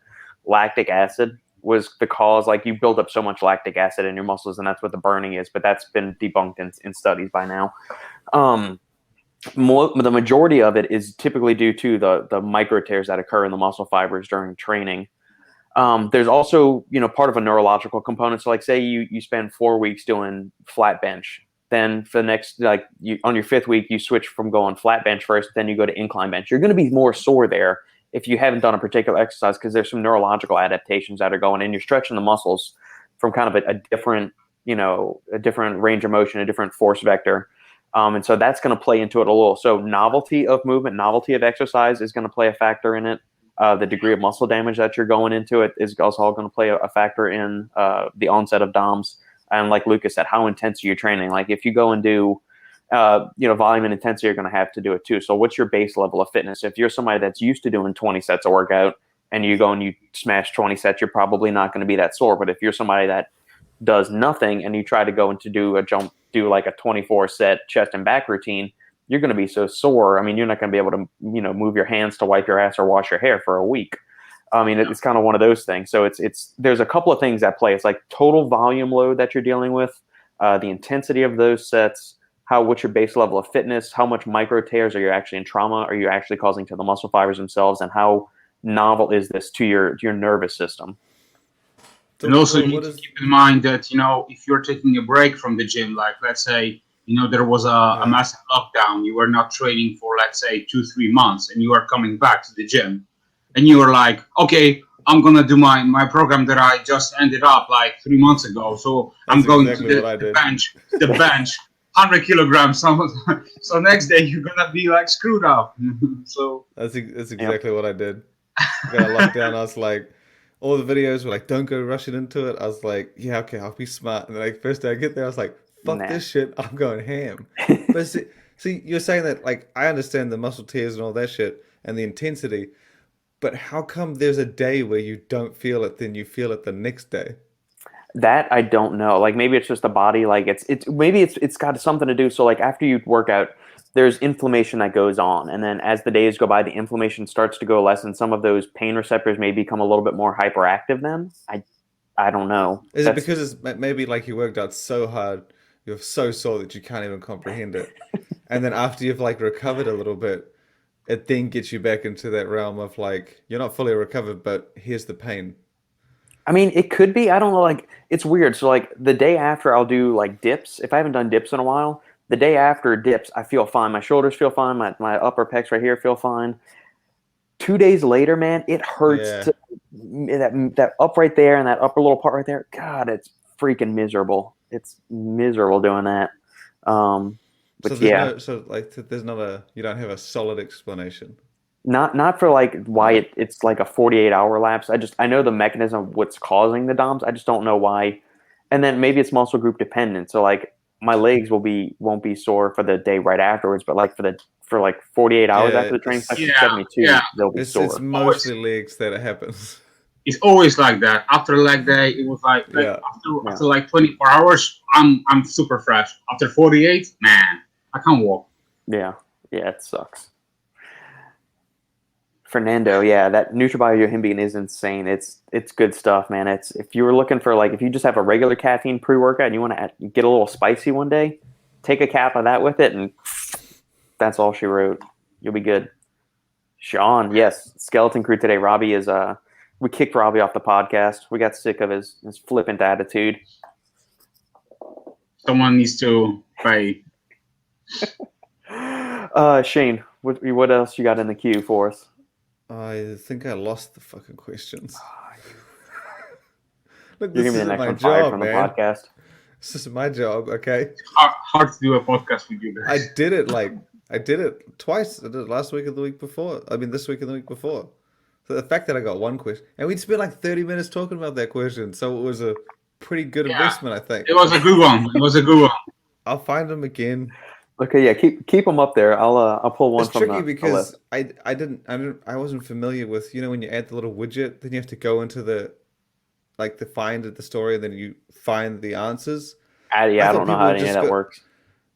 lactic acid was the cause. Like you build up so much lactic acid in your muscles, and that's what the burning is. But that's been debunked in studies by now. The majority of it is typically due to the micro tears that occur in the muscle fibers during training. There's also, part of a neurological component. So like say you spend 4 weeks doing flat bench, then for the next, on your 5th week, you switch from going flat bench first, then you go to incline bench. You're going to be more sore there if you haven't done a particular exercise, because there's some neurological adaptations that are going, and you're stretching the muscles from kind of a different, a different range of motion, a different force vector. And so that's going to play into it a little. So novelty of movement, novelty of exercise is going to play a factor in it. The degree of muscle damage that you're going into it is also going to play a factor in the onset of DOMS. And like Lucas said, how intense are you training? Like if you go and do, volume and intensity, you're going to have to do it too. So what's your base level of fitness? If you're somebody that's used to doing 20 sets of workout and you go and you smash 20 sets, you're probably not going to be that sore. But if you're somebody that does nothing and you try to go into do like a 24 set chest and back routine, you're going to be so sore. I mean, you're not going to be able to, move your hands to wipe your ass or wash your hair for a week. I mean, it's kind of one of those things. So there's a couple of things at play. It's like total volume load that you're dealing with, the intensity of those sets, what's your base level of fitness, how much micro tears are you actually in trauma, are you actually causing to the muscle fibers themselves, and how novel is this to your nervous system. And also you need to keep in mind that, if you're taking a break from the gym, like let's say, there was a massive lockdown, you were not training for, let's say, 2-3 months, and you are coming back to the gym, and you are like, okay, I'm going to do my program that I just ended up like 3 months ago. So I'm going to the bench, 100 kilograms. So next day you're going to be like screwed up. So that's exactly what I did. Got locked down. I was like, all the videos were like, don't go rushing into it. I was like, yeah, okay, I'll be smart. And then like first day I get there, I was like, fuck this shit, I'm going ham. But see, you're saying that, like, I understand the muscle tears and all that shit and the intensity, but how come there's a day where you don't feel it, then you feel it the next day? That I don't know. Like maybe it's just the body. Like it's got something to do. So like after you work out, there's inflammation that goes on, and then as the days go by, the inflammation starts to go less, and some of those pain receptors may become a little bit more hyperactive. Then I don't know. Is it because it's maybe like you worked out so hard, you're so sore that you can't even comprehend it, and then after you've like recovered a little bit, it then gets you back into that realm of like you're not fully recovered, but here's the pain. I mean, it could be. I don't know. Like it's weird. So like the day after, I'll do like dips. If I haven't done dips in a while, the day after dips, I feel fine. My shoulders feel fine. My upper pecs right here feel fine. 2 days later, man, it hurts. That up right there and that upper little part right there. God, it's freaking miserable. It's miserable doing that. But there's not you don't have a solid explanation. Not for like why it's like a 48-hour lapse. I know the mechanism of what's causing the DOMS. I just don't know why. And then maybe it's muscle group dependent. So like my legs won't be sore for the day right afterwards, but like for like 48 hours after the training session, 72, they'll be sore. It's mostly legs that it happens. It's always like that. After leg day, it was like after like 24 hours, I'm super fresh. After 48, man, I can't walk. Yeah, it sucks. Fernando, that NutraBio Yohimbine is insane. It's good stuff, man. If you were looking for if you just have a regular caffeine pre-workout and you want to get a little spicy one day, take a cap of that with it, and that's all she wrote. You'll be good. Sean, yes, Skeleton Crew today. Robbie is we kicked Robbie off the podcast. We got sick of his flippant attitude. Someone needs to pay. Shane, what else you got in the queue for us? I think I lost the fucking questions. Look, You're this gonna be the isn't next my one fired job, from the man. podcast. This is my job, okay? Hard to do a podcast with you I guys. did it twice. I did it last week and the week before. I mean, this week and the week before. So the fact that I got one question, and we'd spent like 30 minutes talking about that question, so it was a pretty good Yeah. investment, I think. It was a good one. It was a good one. I'll find them again. Okay, yeah, keep them up there. I'll pull one It's from tricky the because list. I wasn't familiar with, when you add the little widget, then you have to go into the find the story, and then you find the answers. I thought don't know people how would any of just that go- works.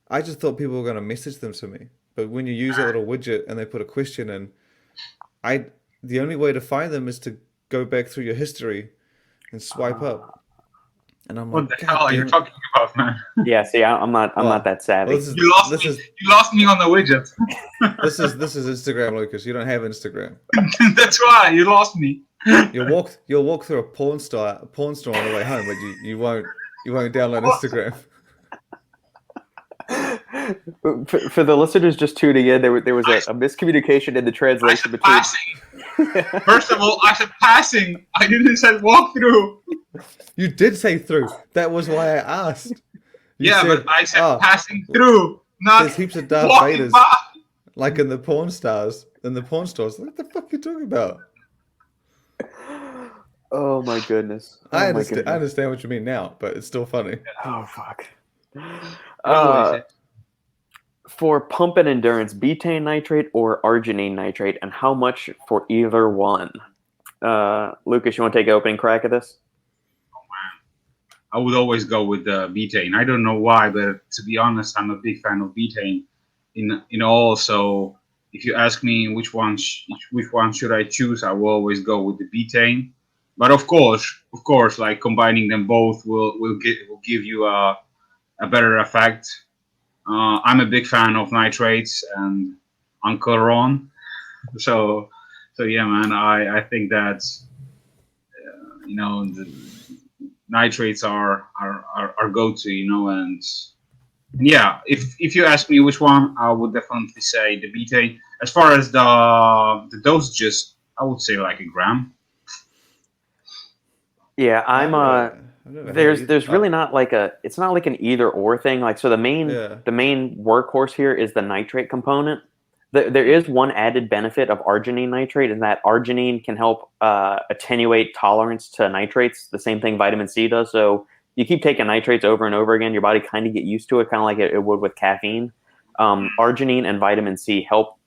I just thought people were going to message them to me. But when you use that little widget and they put a question in, the only way to find them is to go back through your history and swipe up. And I'm What like, the God hell are you damn it. talking about, man? Yeah, see, I'm not Well, that savvy. Well, this is You lost this me. is You lost me on the widget. this is Instagram, Lucas. You don't have Instagram. That's why you lost me. You'll walk through a porn store on the way home, but you won't download Instagram. For the listeners just tuning in, there was a miscommunication in the I translation said between. passing. First of all, I said passing. I didn't say walk through. You did say through. That was why I asked. You Yeah, said, but I said "Oh, passing through, not there's heaps of Darth walking Vaders, by. like in the porn stores, in the porn stores." What the fuck are you talking about? Oh my goodness! Oh I my understand. I goodness. understand what you mean now, but it's still funny. Oh fuck. Always. For pump and endurance, betaine nitrate or arginine nitrate, and how much for either one? Lucas, you want to take an opening crack at this? I would always go with betaine. I don't know why, but to be honest, I'm a big fan of betaine. In all, so if you ask me which one should I choose, I will always go with the betaine. But of course, like combining them both will give you a better effect. I'm a big fan of nitrates and Uncle Ron, so yeah, man. I think that the nitrates are go-to, and yeah, if you ask me which one, I would definitely say the betaine. As far as the dosages, I would say like a gram. Yeah, I've never had either. there's really not like it's not like an either or thing. Like, so the main Yeah. workhorse here is the nitrate component. There is one added benefit of arginine nitrate, and that arginine can help attenuate tolerance to nitrates. The same thing vitamin C does. So you keep taking nitrates over and over again, your body kind of get used to it, kind of like it would with caffeine. Arginine and vitamin C help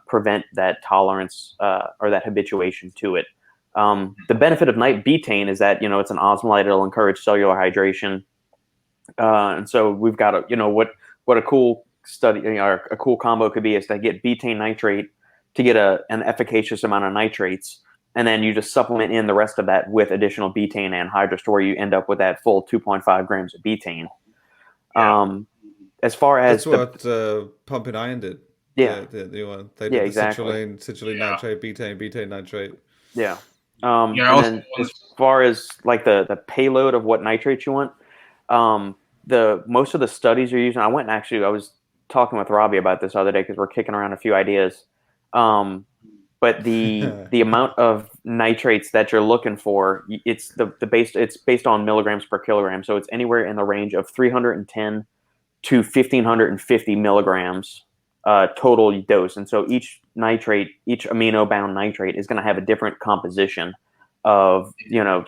prevent that tolerance or that habituation to it. The benefit of betaine is that it's an osmolyte; it'll encourage cellular hydration, and so we've got what a cool study or a cool combo could be is to get betaine nitrate to get an efficacious amount of nitrates, and then you just supplement in the rest of that with additional betaine anhydrous, to where you end up with that full 2.5 grams of betaine. Yeah. As far as That's what Pump and Iron did. Yeah. The one they Yeah, did the exactly. citrulline Yeah. nitrate, betaine nitrate. Yeah. Yeah, And also then as far as like the payload of what nitrates you want, the most of the studies you're using, I was talking with Robbie about this the other day because we're kicking around a few ideas. But the amount of nitrates that you're looking for, it's it's based on milligrams per kilogram. So it's anywhere in the range of 310 to 1550 milligrams total dose. And so each amino bound nitrate is going to have a different composition of,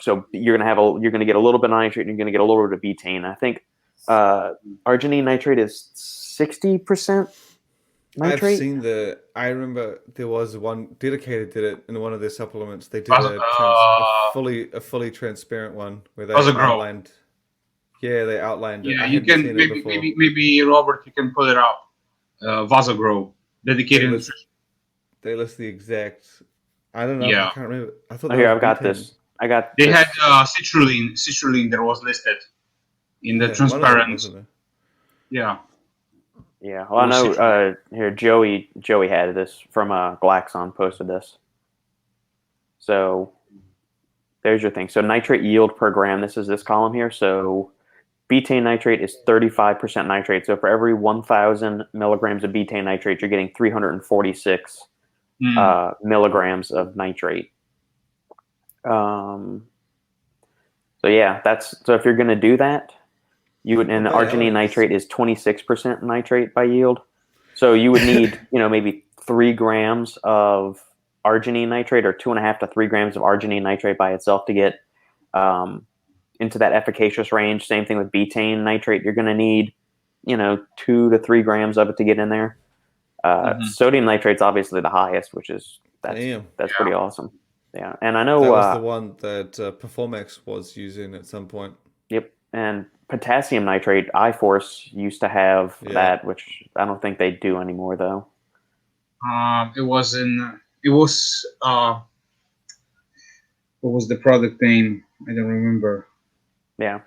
so you're going to get a little bit of nitrate and you're going to get a little bit of betaine. I think arginine nitrate is 60% nitrate. I've seen I remember there was one dedicated did it in one of their supplements. They did Vas- a fully transparent one where they Vasogrow. outlined. Yeah, they outlined it. Yeah, I you hadn't can seen it before. maybe Robert, you can pull it up. Vasogrow, dedicated. They list- They list the exact. I don't know. Yeah. I can't remember. I thought Here, that I've was got betaine. this. I got They this. had citrulline that was listed in the Yeah, one of them, transparent. wasn't it? Yeah. Yeah, well, I know here Joey had this from Glaxon, posted this. So there's your thing. So nitrate yield per gram. This is this column here. So betaine nitrate is 35% nitrate. So for every 1,000 milligrams of betaine nitrate, you're getting 346 milligrams of nitrate. So So yeah, so if you're going to do that, you would, and Well, but arginine Alex- nitrate is 26% nitrate by yield. So you would need, maybe 3 grams of arginine nitrate or 2.5 to 3 grams of arginine nitrate by itself to get into that efficacious range. Same thing with betaine nitrate. You're going to need, 2 to 3 grams of it to get in there. Sodium nitrate's obviously the highest, which is Damn. that's pretty awesome. Yeah, and I know That was the one that Performex was using at some point. Yep, and potassium nitrate, iForce used to have that, which I don't think they do anymore though. What was the product name? I don't remember. Yeah.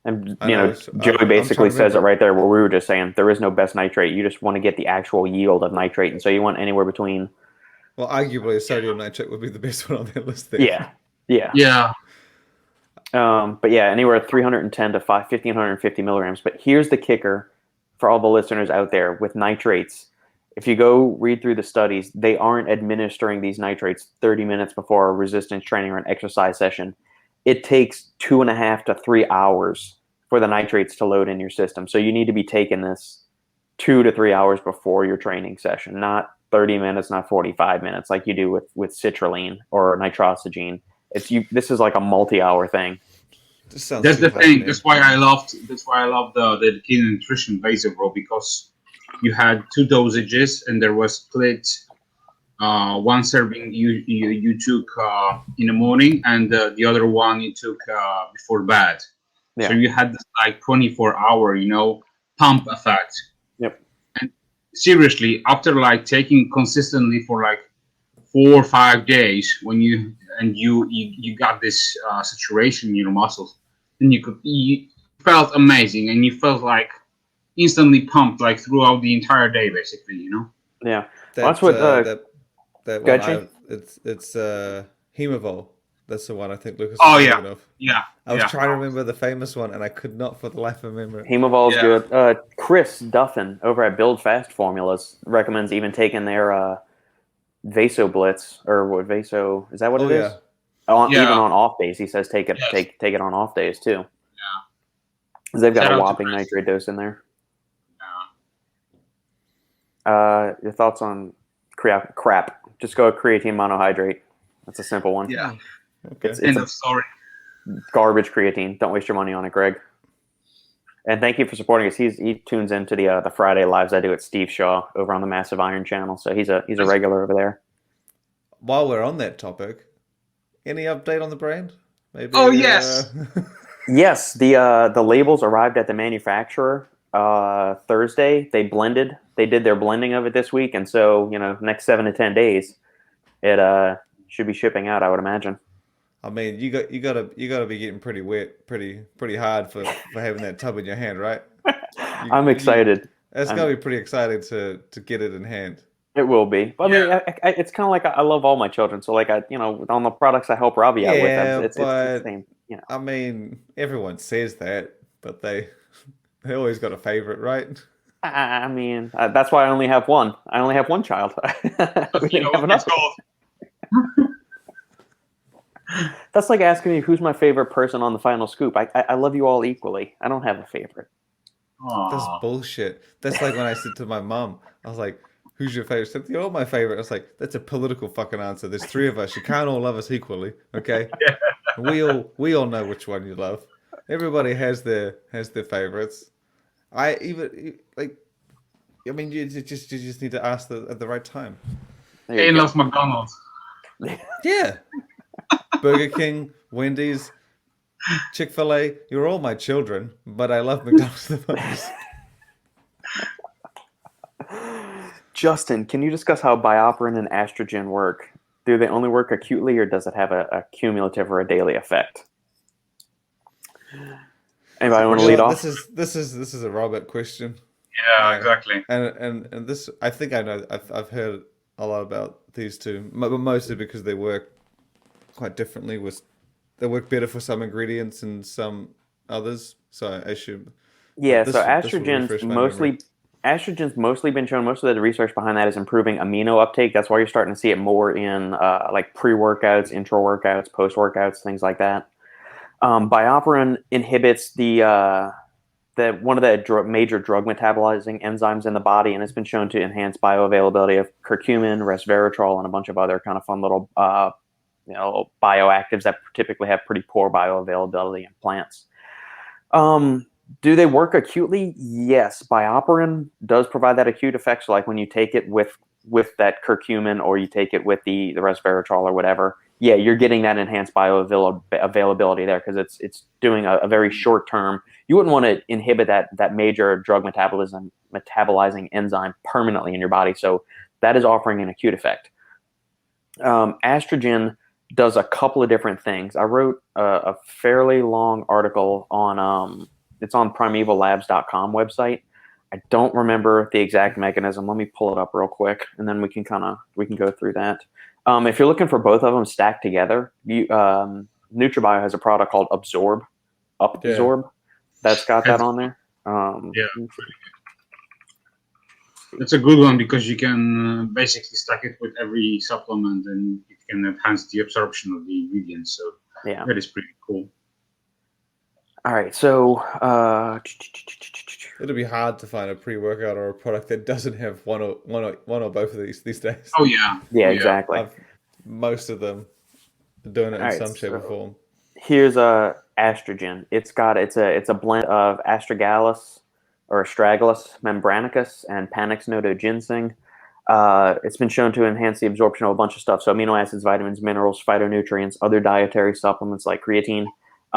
And, I'm Joey basically says it right there where we were just saying there is no best nitrate. You just want to get the actual yield of nitrate. And so you want anywhere between. Well, arguably, sodium nitrate would be the best one on that list there. Yeah. Yeah. Yeah. But yeah, anywhere 310 to 1,550 milligrams. But here's the kicker for all the listeners out there with nitrates. If you go read through the studies, they aren't administering these nitrates 30 minutes before a resistance training or an exercise session. It takes 2.5 to 3 hours for the nitrates to load in your system. So you need to be taking this 2 to 3 hours before your training session, not 30 minutes, not 45 minutes like you do with citrulline or nitrosogene. This is like a multi-hour thing. That's the thing. That's why I loved the Dedicated Nutrition Basal, because you had 2 dosages and there was split. One serving you took in the morning, and the other one you took before bed. Yeah. So you had this like 24-hour, pump effect. Yep. And seriously, after like taking consistently for like 4 or 5 days, when you got this saturation in your muscles, then you felt amazing, and you felt like instantly pumped like throughout the entire day, basically. Yeah. That's what. That one, it's Hemavol. That's the one I think Lucas. Oh yeah, yeah. I was trying to remember the famous one, and I could not for the life of me remember it. Hemovol's good. Chris Duffin over at Build Fast Formulas recommends even taking their Vasoblitz or what Vaso is that what it is? Even on off days, he says take it on off days too. Yeah, because they've got a whopping nitrate dose in there. Yeah. Your thoughts on crap? Just go with creatine monohydrate. That's a simple one. Yeah. Okay. End of story. Garbage creatine. Don't waste your money on it, Greg. And thank you for supporting us. He tunes into the Friday lives I do at Steve Shaw over on the Massive Iron channel. So he's a regular over there. While we're on that topic, any update on the brand? Maybe. Oh yes. Yes. The labels arrived at the manufacturer Thursday. They did their blending of it this week, and so next 7 to 10 days, it should be shipping out, I would imagine. I mean, you gotta be getting pretty wet, pretty hard for having that tub in your hand, right? I'm excited. It's gotta be pretty exciting to get it in hand. It will be. I mean, it's kind of like I love all my children, so like on the products I help Robbie out with, it's the same. I mean, everyone says that, but they always got a favorite, right? I mean, that's why I only have one. I only have one child. We didn't have enough. That's like asking me who's my favorite person on the Final Scoop. I love you all equally. I don't have a favorite. Aww. That's bullshit. That's like when I said to my mom, I was like, "Who's your favorite?" She said, "You're all my favorite." I was like, "That's a political fucking answer. There's 3 of us. You can't all love us equally, okay? Yeah. We all know which one you love. Everybody has their favorites. You just need to ask at the right time." He loves McDonald's. Yeah. Burger King, Wendy's, Chick-fil-A, you're all my children, but I love McDonald's the most. Justin, can you discuss how BioPerine and Astrogen work? Do they only work acutely, or does it have a cumulative or a daily effect? Anybody want to lead off? This is a Robert question. Yeah, exactly. And this, I think I know. I've heard a lot about these two, but mostly because they work quite differently. They work better for some ingredients and some others. So I assume. Yeah. So estrogen's mostly been shown. Most of the research behind that is improving amino uptake. That's why you're starting to see it more in like pre-workouts, intra workouts, post workouts, things like that. BioPerine inhibits the one of the major drug metabolizing enzymes in the body, and it's been shown to enhance bioavailability of curcumin, resveratrol, and a bunch of other kind of fun little bioactives that typically have pretty poor bioavailability in plants. Do they work acutely? Yes. BioPerine does provide that acute effect. So like when you take it with that curcumin or you take it with the resveratrol or whatever, yeah, you're getting that enhanced bioavailability there because it's doing a very short term. You wouldn't want to inhibit that major drug metabolizing enzyme permanently in your body. So that is offering an acute effect. Estrogen does a couple of different things. I wrote a fairly long article on it's on primevallabs.com website. I don't remember the exact mechanism. Let me pull it up real quick, and then we can go through that. If you're looking for both of them stacked together, NutraBio has a product called Absorb. That's got that on there. It's a good one because you can basically stack it with every supplement, and it can enhance the absorption of the ingredients. So yeah, that is pretty cool. All right, so it'll be hard to find a pre-workout or a product that doesn't have one or both of these days. Oh yeah, exactly. Most of them are doing it in some shape or form. Here's estrogen. It's a blend of astragalus or astragalus membranicus and panax nodo ginseng. It's been shown to enhance the absorption of a bunch of stuff. So amino acids, vitamins, minerals, phytonutrients, other dietary supplements like creatine.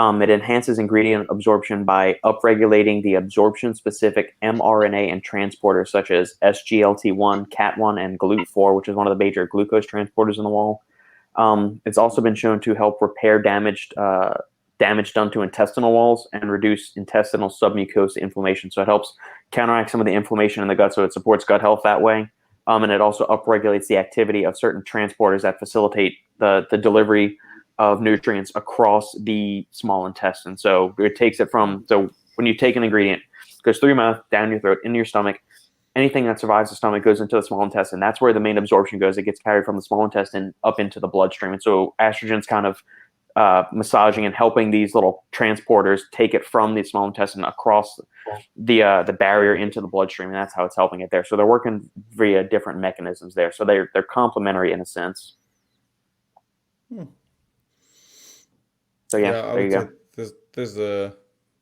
It enhances ingredient absorption by upregulating the absorption-specific mRNA and transporters such as SGLT1, CAT1, and GLUT4, which is one of the major glucose transporters in the wall. It's also been shown to help repair damage done to intestinal walls and reduce intestinal submucosal inflammation. So it helps counteract some of the inflammation in the gut, so it supports gut health that way. And it also upregulates the activity of certain transporters that facilitate the delivery of nutrients across the small intestine. So it takes it so when you take an ingredient, it goes through your mouth, down your throat, into your stomach. Anything that survives the stomach goes into the small intestine. That's where the main absorption goes. It gets carried from the small intestine up into the bloodstream. And so estrogen's kind of massaging and helping these little transporters take it from the small intestine across the barrier into the bloodstream, and that's how it's helping it there. So they're working via different mechanisms there. So they're complementary in a sense. So there you go.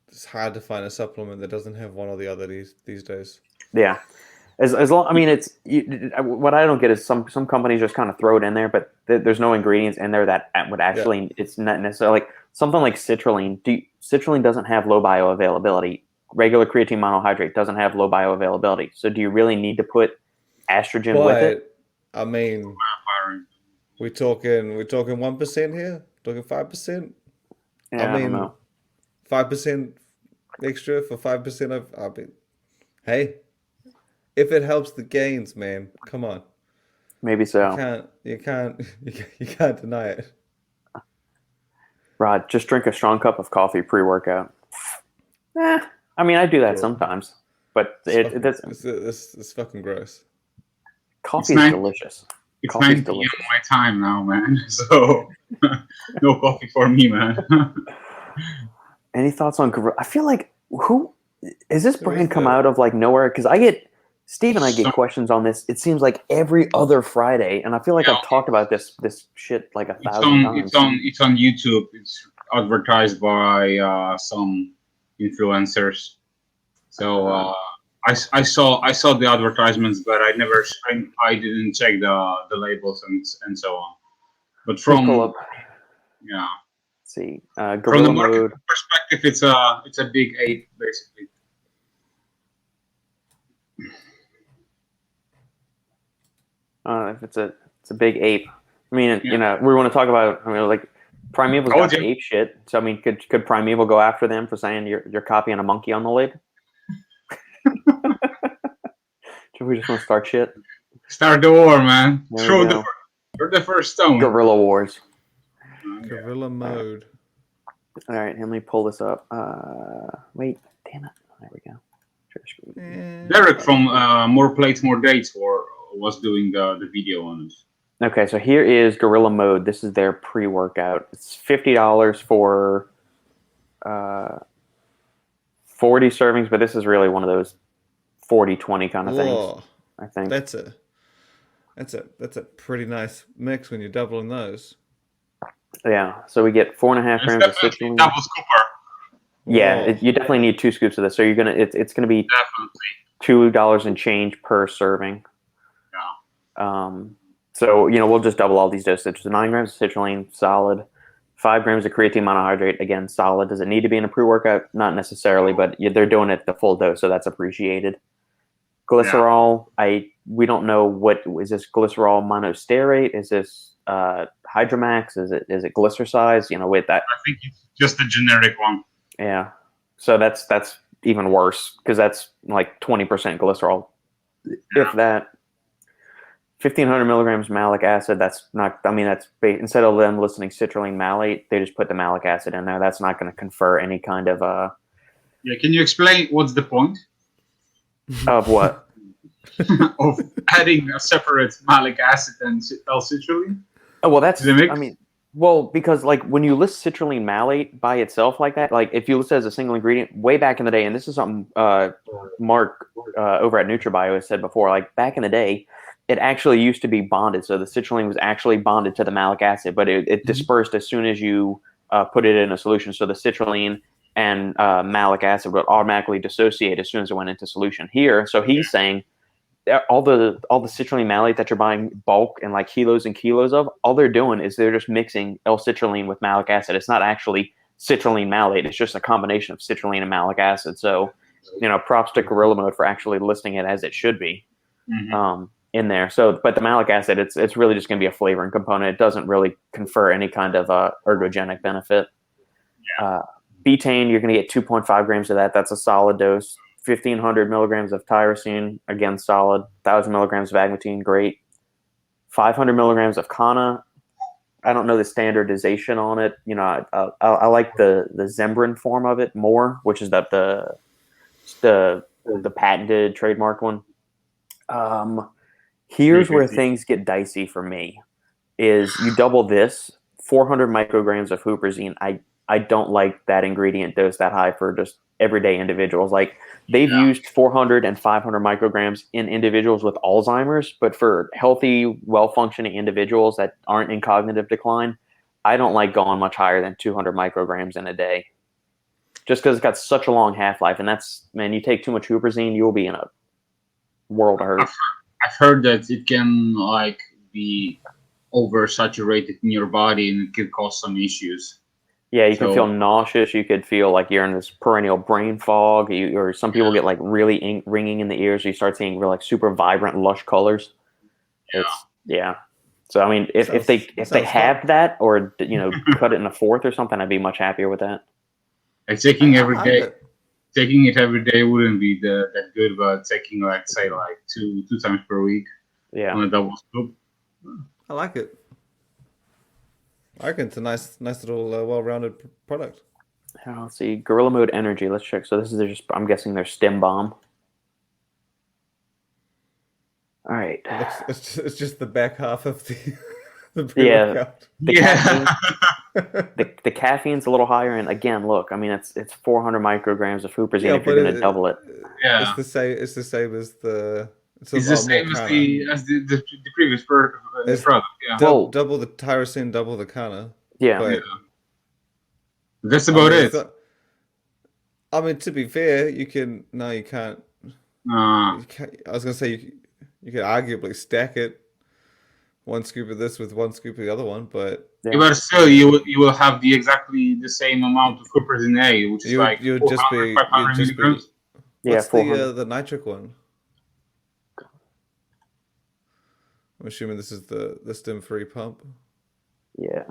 It's hard to find a supplement that doesn't have one or the other these days. Yeah, as long. I mean, what I don't get is some companies just kind of throw it in there, but there's no ingredients in there that would actually. Yeah. It's not necessarily like something like citrulline. Citrulline doesn't have low bioavailability. Regular creatine monohydrate doesn't have low bioavailability. So do you really need to put estrogen with it? I mean, we're talking 1% here. Talking 5%. Yeah, I mean, 5% extra for 5% hey, if it helps the gains, man, come on. Maybe so. You can't deny it. Rod, just drink a strong cup of coffee pre-workout. I mean, I do that sometimes, but it's fucking gross. Coffee is delicious. It's 9 p.m. my time now, man. So no coffee for me, man. Any thoughts on Gorilla? I feel like who is this brand come out of like nowhere? Because Steve and I get questions on this. It seems like every other Friday, and I feel like I've talked about this shit like 1,000 times. It's on YouTube. It's advertised by some influencers. So I saw the advertisements, but I didn't check the labels and so on. But from let's see, from the market perspective, it's a big 8 basically. If it's a big ape. I mean, we want to talk about. I mean, like Primeval's got the ape shit. So I mean, could Primeval go after them for saying you're copying a monkey on the label? Should we just want to start shit? Start the war, man. Throw the first stone. Guerrilla wars. Guerrilla mode. All right, let me pull this up. Wait, damn it. There we go. Derek from More Plates, More Dates was doing the video on it. Okay, so here is Guerrilla Mode. This is their pre-workout. It's $50 for 40 servings, but this is really one of those 40-20 kind of things, Whoa, I think. that's a pretty nice mix when you're doubling those. Yeah, so we get 4.5 It's grams of definitely citrulline. double scooper. Yeah, Whoa. you definitely need 2 scoops of this. So you're gonna it's gonna be Definitely. $2 and change per serving. Yeah. So we'll just double all these dosages. So 9 grams of citrulline, solid. 5 grams of creatine monohydrate, again, solid. Does it need to be in a pre-workout? Not necessarily, but they're doing it the full dose, so that's appreciated. Glycerol, we don't know what is this glycerol monostearate? Is this Hydromax? Is it glycersize? With that. I think it's just a generic one. Yeah. So that's even worse because that's like 20% glycerol, if that. 1,500 milligrams malic acid. That's not. I mean, that's instead of them listing citrulline malate, they just put the malic acid in there. That's not going to confer any kind of Yeah, can you explain what's the point of what? of adding a separate malic acid and L-citrulline? Oh well, that's. The mix? I mean, well, because like when you list citrulline malate by itself like that, like if you list it as a single ingredient, way back in the day, and this is something Mark over at NutriBio has said before. Like back in the day, it actually used to be bonded, so the citrulline was actually bonded to the malic acid, but it dispersed as soon as you put it in a solution. So the citrulline and malic acid would automatically dissociate as soon as it went into solution. Here, so he's saying all the citrulline malate that you're buying bulk and like kilos and kilos of, all they're doing is they're just mixing L-citrulline with malic acid. It's not actually citrulline malate. It's just a combination of citrulline and malic acid. So, props to Gorilla Mode for actually listing it as it should be. In there. So, but the malic acid, it's really just going to be a flavoring component. It doesn't really confer any kind of ergogenic benefit. Betaine, you're going to get 2.5 grams of that. That's a solid dose. 1,500 milligrams of tyrosine, again solid. 1,000 milligrams of agmatine, great. 500 milligrams of Kana. I don't know the standardization on it. I like the Zembrin form of it more, which is the patented trademark one. Here's where things get dicey for me. Is you double this 400 micrograms of huperzine. I don't like that ingredient dose that high for just everyday individuals. Like they've used 400 and 500 micrograms in individuals with Alzheimer's, but for healthy, well-functioning individuals that aren't in cognitive decline, I don't like going much higher than 200 micrograms in a day. Just because it's got such a long half-life, and you take too much huperzine, you'll be in a world of hurt. I've heard that it can be oversaturated in your body and it could cause some issues. Yeah, you can feel nauseous. You could feel like you're in this perennial brain fog. Or some people get like really ringing in the ears. You start seeing real like super vibrant, lush colors. Yeah. So I mean, if they have that, or cut it in a fourth or something, I'd be much happier with that. Like taking it every day wouldn't be that good, but taking say two times per week on a double scoop. I like it. I reckon it's a nice little well-rounded product. Let's see, Gorilla Mode Energy. Let's check. So this is I'm guessing their stem bomb. All right. It's just the back half of the pre-workout. The caffeine's a little higher, and again, look, I mean, it's 400 micrograms of huperzine if you're going to double it. Yeah, it's the same. It's the same as the. It's the same as the previous product. Yeah. Double the tyrosine, double the Kana. Yeah. That's about it. I mean, to be fair, you can't. You can't. I was gonna say you could arguably stack it. One scoop of this with one scoop of the other one, but but still, you will have exactly the same amount of huperzine A, which is you'd just be 500 milligrams. What's the nitric one? I'm assuming this is the stem-free pump. Yeah.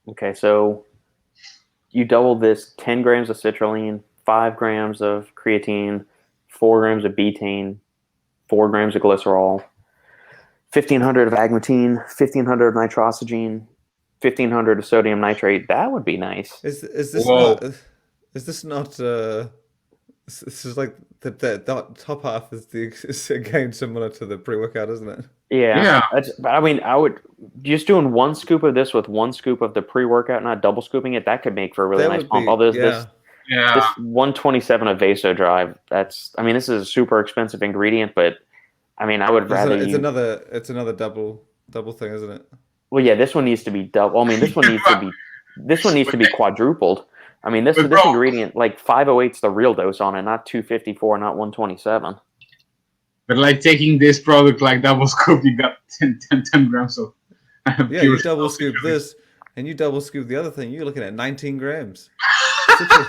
Okay, so you double this: 10 grams of citrulline, 5 grams of creatine, 4 grams of betaine, 4 grams of glycerol, 1,500 of agmatine, 1,500 of nitrosogene, 1,500 of sodium nitrate. That would be nice. Is this not This is like the top half is again similar to the pre-workout, isn't it? Yeah, Yeah, but I mean, I would just doing one scoop of this with one scoop of the pre-workout, not double scooping it. That could make for a really That nice would pump. be, Although yeah, this yeah. 127 of Vasodrive, I mean, this is a super expensive ingredient, but I mean, I would rather you. it's another double thing, isn't it? Well, yeah, this one needs to be double. I mean, but, this one needs but, to be quadrupled. I mean, but this bro, ingredient, like 508's the real dose on it, not 254, not 127. but like taking this product like double scoop, you got 10 grams of Yeah, pure you double sausage. scoop this, and you double scoop the other thing. You're looking at 19 grams. Citrus-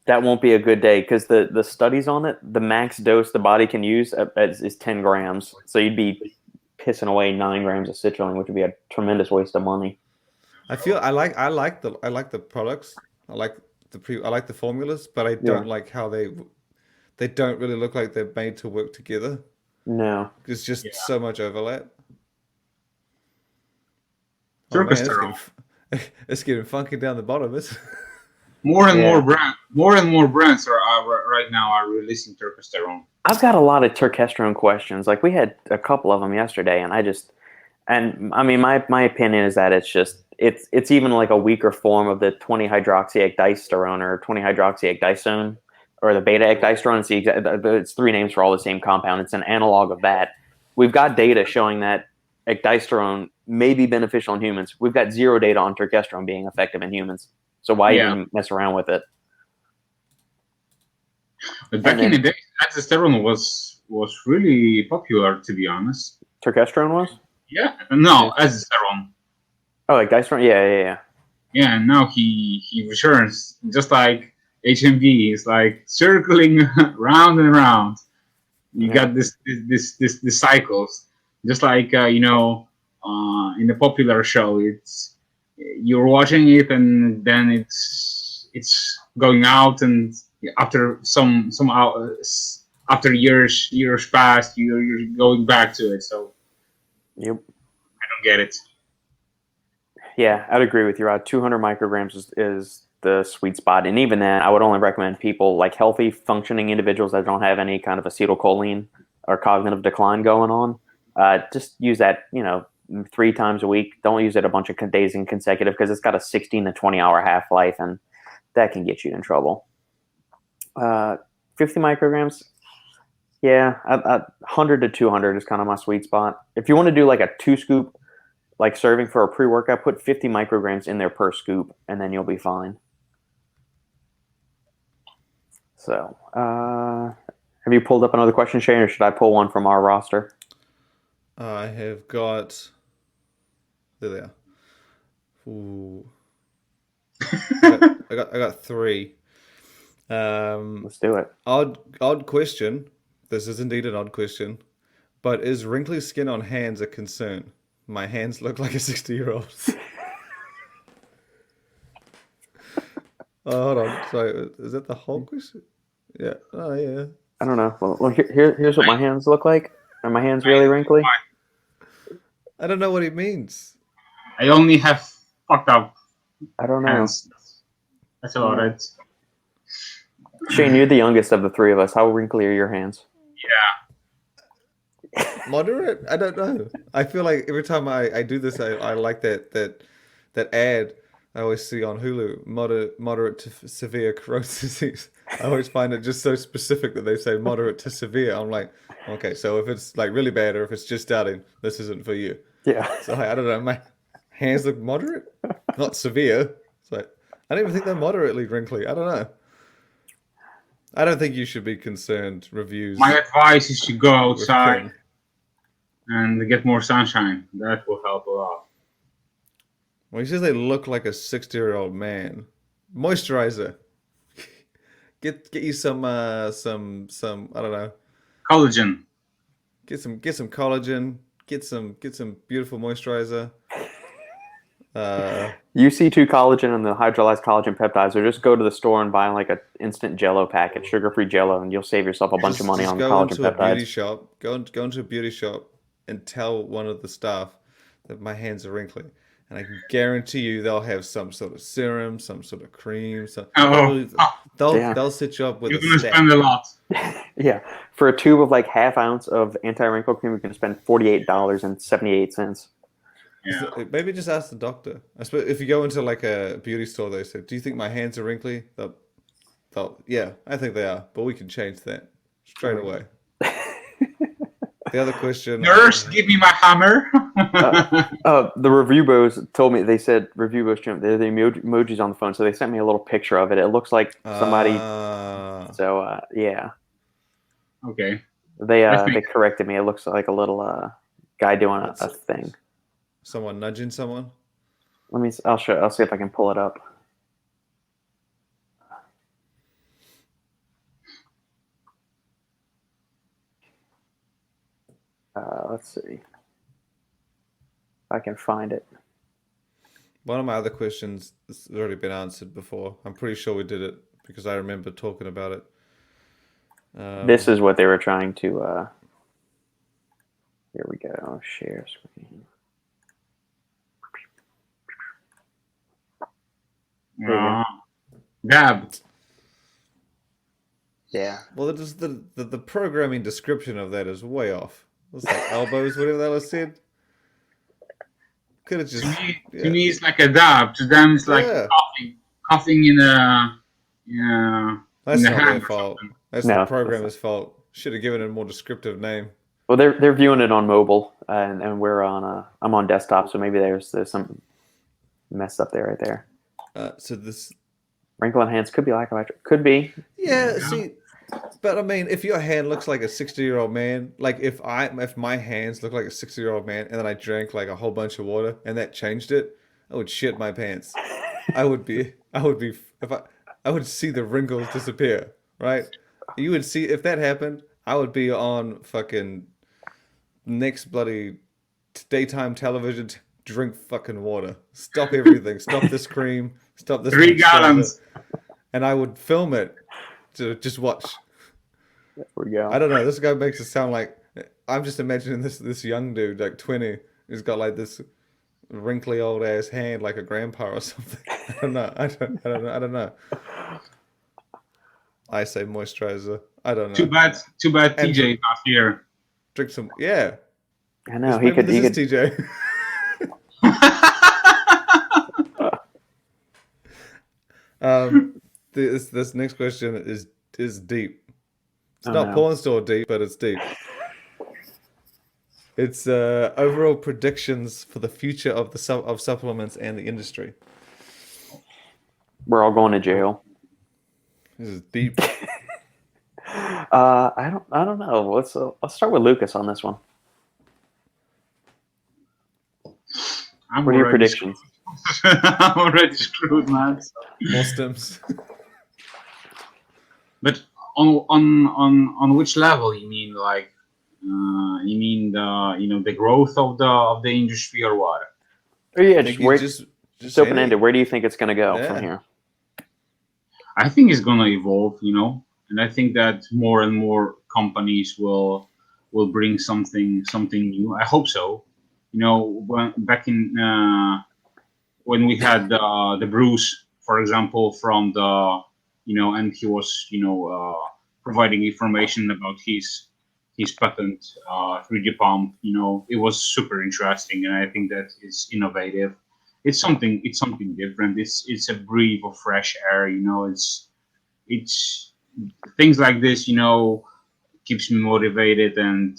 That won't be a good day because the studies on it, the max dose the body can use is 10 grams. So you'd be pissing away 9 grams of citrulline, which would be a tremendous waste of money. I like the products. I like the formulas, but I Yeah. don't like how they don't really look like they're made to work together. No. There's just Yeah. so much overlap. Oh man, Turkesterol. it's getting funky down the bottom. It's More and Yeah. more and more brands right now are releasing turkesterone. I've got a lot of turkesterone questions. Like we had a couple of them yesterday, and I mean, my opinion is that it's even like a weaker form of the 20-hydroxyecdysterone or 20-hydroxyecdysone or the beta-ecdysterone. It's 3 names for all the same compound. It's an analog of that. We've got data showing that ecdysterone may be beneficial in humans. We've got 0 data on turkesterone being effective in humans. So why Yeah. even mess around with it? But back in the day, testosterone was really popular, to be honest. Turkesterone was? Yeah, no, testosterone. Oh, ecdysterone? Yeah. Yeah, and now he returns just like HMB. It's like circling round and round. You Yeah. got this cycles, just like in the popular show. It's you're watching it, and then it's going out, and after some hours, after years passed, you're going back to it. So Yep. I don't get it. Yeah, I'd agree with you, Rod. 200 micrograms is the sweet spot. And even then, I would only recommend people like healthy, functioning individuals that don't have any kind of acetylcholine or cognitive decline going on. Just use that, 3 times a week. Don't use it a bunch of days in consecutive because it's got a 16 to 20-hour half-life, and that can get you in trouble. 50 micrograms, yeah, 100 to 200 is kind of my sweet spot. If you want to do like a 2-scoop like serving for a pre-workout, put 50 micrograms in there per scoop, and then you'll be fine. So, have you pulled up another question, Shane, or should I pull one from our roster? I have got. There they are. Ooh. I got 3. Let's do it. Odd question. This is indeed an odd question. But is wrinkly skin on hands a concern? My hands look like a 60-year-old. Oh, hold on. Sorry, is that the whole question? Yeah. Oh, yeah. I don't know. Well, here's what my hands look like. Are my hands really wrinkly? I don't know what he means. I only have fucked up I don't know. hands. That's about it. Shane, you're the youngest of the 3 of us. How wrinkly are your hands? Moderate? I don't know. I feel like every time I do this, I like that ad I always see on Hulu, moderate to severe Crohn's disease. I always find it just so specific that they say moderate to severe. I'm like, okay, so if it's like really bad or if it's just starting, this isn't for you. Yeah. So I don't know. My hands look moderate, not severe. It's like I don't even think they're moderately wrinkly. I don't know. I don't think you should be concerned. Reviews. My advice is to go with outside King. and get more sunshine. That will help a lot. Well, he says they look like a 60-year-old man. Moisturizer. Get you some I don't know. Collagen. Get some collagen. Get some beautiful moisturizer. UC2 collagen and the hydrolyzed collagen peptides, or just go to the store and buy like an instant Jello packet, sugar-free Jello, and you'll save yourself a bunch of money Just on go collagen into a beauty peptides. shop. Go into a beauty shop and tell one of the staff that my hands are wrinkly, and I can guarantee you they'll have some sort of serum, some sort of cream. So Oh, they'll set you up with you're a gonna stack. spend a lot. Yeah, for a tube of like half ounce of anti-wrinkle cream, you can spend $48.78. Yeah. Maybe just ask the doctor. I suppose if you go into like a beauty store, they say, "Do you think my hands are wrinkly?" Yeah, I think they are, but we can change that straight away. The other question, Nurse, give me my hammer. The review bros told me, they said review bros, they're the emojis on the phone, so they sent me a little picture of it. It looks like somebody. So yeah, Okay. they corrected me. It looks like a little guy doing a thing. Someone nudging someone. I'll see if I can pull it up. Let's see if I can find it. One of my other questions has already been answered before. I'm pretty sure we did it because I remember talking about it. This is what they were trying to. Here we go. Share screen. Gab. Yeah. Well, just the programming description of that is way off. What's that? Elbows, whatever that was said. Could have just. To me, it's like a dab. To them, it's like coughing in a. Yeah. That's in not the their hand or fault. something. That's the programmer's fault. Should have given it a more descriptive name. Well, they're viewing it on mobile, and we're on. I'm on desktop, so maybe there's some messed up there right there. So this wrinkle enhanced could be lack of could be. Yeah, see, but I mean, if your hand looks like a 60-year-old man, like if my hands look like a 60-year-old man, and then I drank like a whole bunch of water, and that changed it, I would shit my pants. I would see the wrinkles disappear, right? You would see if that happened. I would be on fucking next bloody daytime television. Drink fucking water. Stop everything. Stop this cream. Stop this. 3 gallons. And I would film it to just watch. There we go. I don't know. This guy makes it sound like I'm just imagining this young dude, like 20, who's got like this wrinkly old ass hand, like a grandpa or something. I don't know. I don't know. I say moisturizer. I don't know. Too bad TJ is not here. Drink some. Yeah. I know he could. TJ. This next question is deep. It's not porn store deep, but it's deep. It's overall predictions for the future of of supplements and the industry. We're all going to jail. This is deep. I don't know. Let's start with Lucas on this one. What are your predictions? I'm already screwed, man. More stems. But on which level? You mean like the growth of the industry or what? Oh, yeah, just open ended. Where do you think it's going to go from here? I think it's going to evolve, and I think that more and more companies will bring something new. I hope so. Back in when we had the Bruce, for example, from the and he was providing information about his patent 3D pump. It was super interesting, and I think that it's innovative. It's something different. It's a breath of fresh air. It's things like this. Keeps me motivated and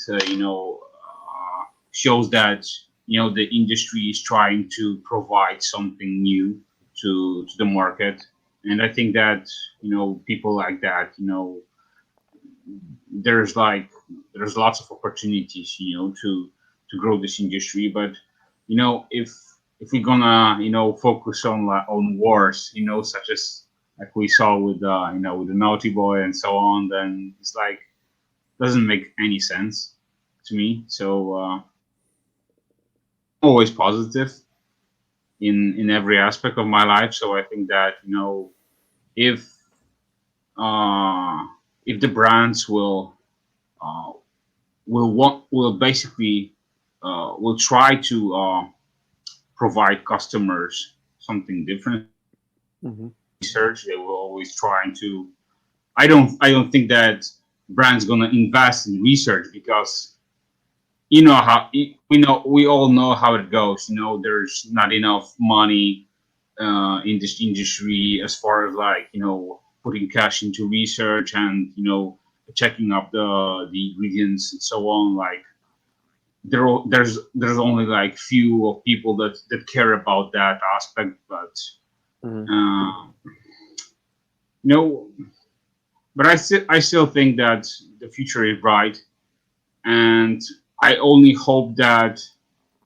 shows that the industry is trying to provide something new to the market. And I think that people like that, there's lots of opportunities to grow this industry. But if we're gonna focus on wars, such as like we saw with with the Naughty Boy and so on, then it's like doesn't make any sense to me. So always positive in every aspect of my life. So I think that if the brands will basically will try to provide customers something different. Mhm. Research, they will always trying to. I don't think that brands gonna invest in research because you know how we all know how it goes. There's not enough money in this industry as far as like putting cash into research and checking up the ingredients and so on. Like there's only like few of people that care about that aspect, but Mhm. uh, no. But I still think that the future is bright, and I only hope that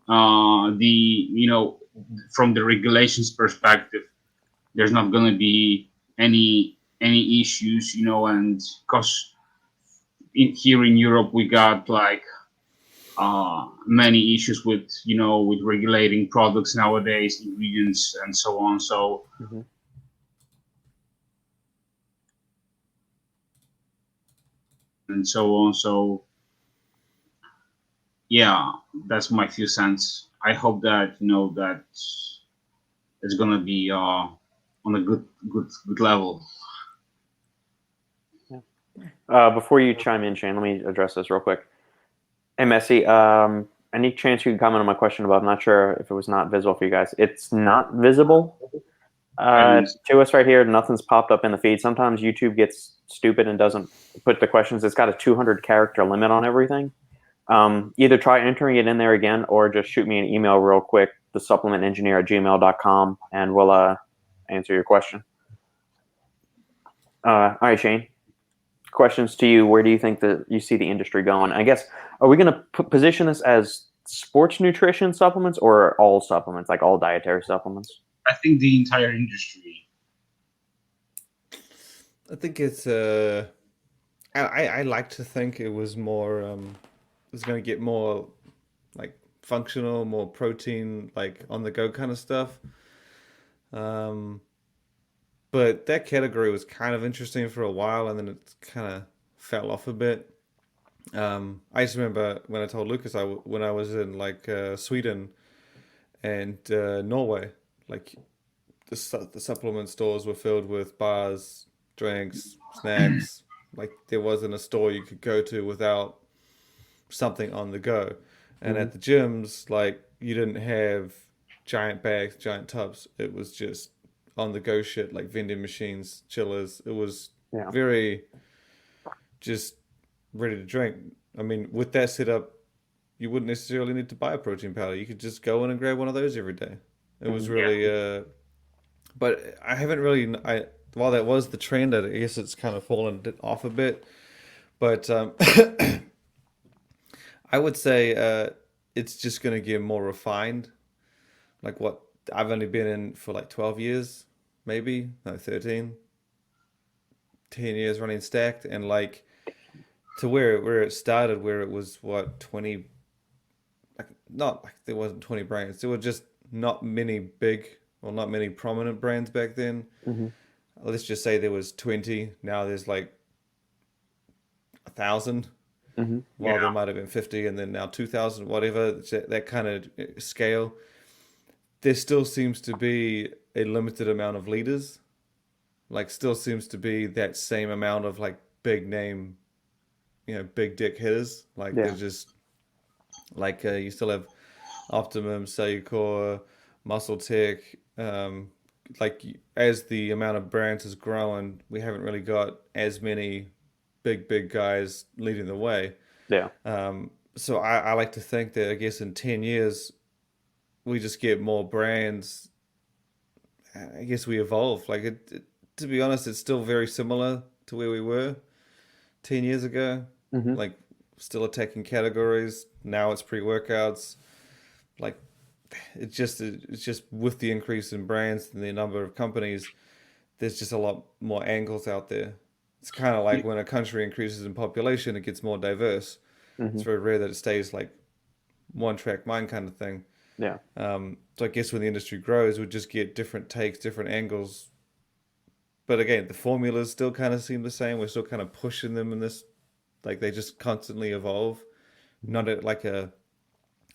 the from the regulations perspective, there's not going to be any issues, and because here in Europe we got like many issues with regulating products nowadays, ingredients and so on. So Mhm. and so on. So yeah, that's my few cents. I hope that that it's gonna be on a good level. Before you chime in, Shane, let me address this real quick. Hey, Messi, any chance you can comment on my question above? I'm not sure if it was not visible for you guys. It's not visible And to us right here. Nothing's popped up in the feed. Sometimes YouTube gets stupid and doesn't put the questions. It's got a 200 character limit on everything. Either try entering it in there again or just shoot me an email real quick, thesupplementengineer@gmail.com, and we'll answer your question. All right, Shane. Questions to you. Where do you think that you see the industry going? I guess, are we going to position this as sports nutrition supplements or all supplements, like all dietary supplements? I think the entire industry. I think it's I like to think it was more it's going to get more like functional, more protein, like on the go kind of stuff. Um, but that category was kind of interesting for a while, and then it kind of fell off a bit. I just remember when I told Lucas when I was in like Sweden and Norway, like the supplement stores were filled with bars, drinks, snacks. Like there wasn't a store you could go to without something on the go. And Mm-hmm. at the gyms, like you didn't have giant bags, giant tubs. It was just on the go shit, like vending machines, chillers. It was Yeah. very just ready to drink. I mean, with that setup, you wouldn't necessarily need to buy a protein powder. You could just go in and grab one of those every day. It was Mhm. really, but I haven't really. While that was the trend, I guess it's kind of fallen off a bit. But I would say it's just going to get more refined. Like what I've only been in for like 12 years, maybe, no, 13, 10 years running stacked. And like to where it started, where it was what, 20, like not like there wasn't 20 brands. There were just not many big, well, not many prominent brands back then. Mm-hmm. Let's just say there was 20. Now there's like 1,000. Mm-hmm. While there Yeah, might have been 50 and then now 2,000, whatever, that kind of scale, there still seems to be a limited amount of leaders. Like, still seems to be that same amount of like big name, big dick hitters. Like, Yeah. there's just like you still have Optimum, Cellucor, Muscle Tech. Like, as the amount of brands has grown, we haven't really got as many big guys leading the way. Yeah. So I like to think that I guess in 10 years we just get more brands. I guess we evolve. Like to be honest, it's still very similar to where we were 10 years ago. Mm-hmm. Like still attacking categories. Now it's pre-workouts. Like it's just with the increase in brands and the number of companies, there's just a lot more angles out there. It's kind of like when a country increases in population, it gets more diverse. Mm-hmm. It's very rare that it stays like one track mind kind of thing. Yeah. So I guess when the industry grows, we just get different takes, different angles. But again, the formulas still kind of seem the same. We're still kind of pushing them in this, like they just constantly evolve, not at like a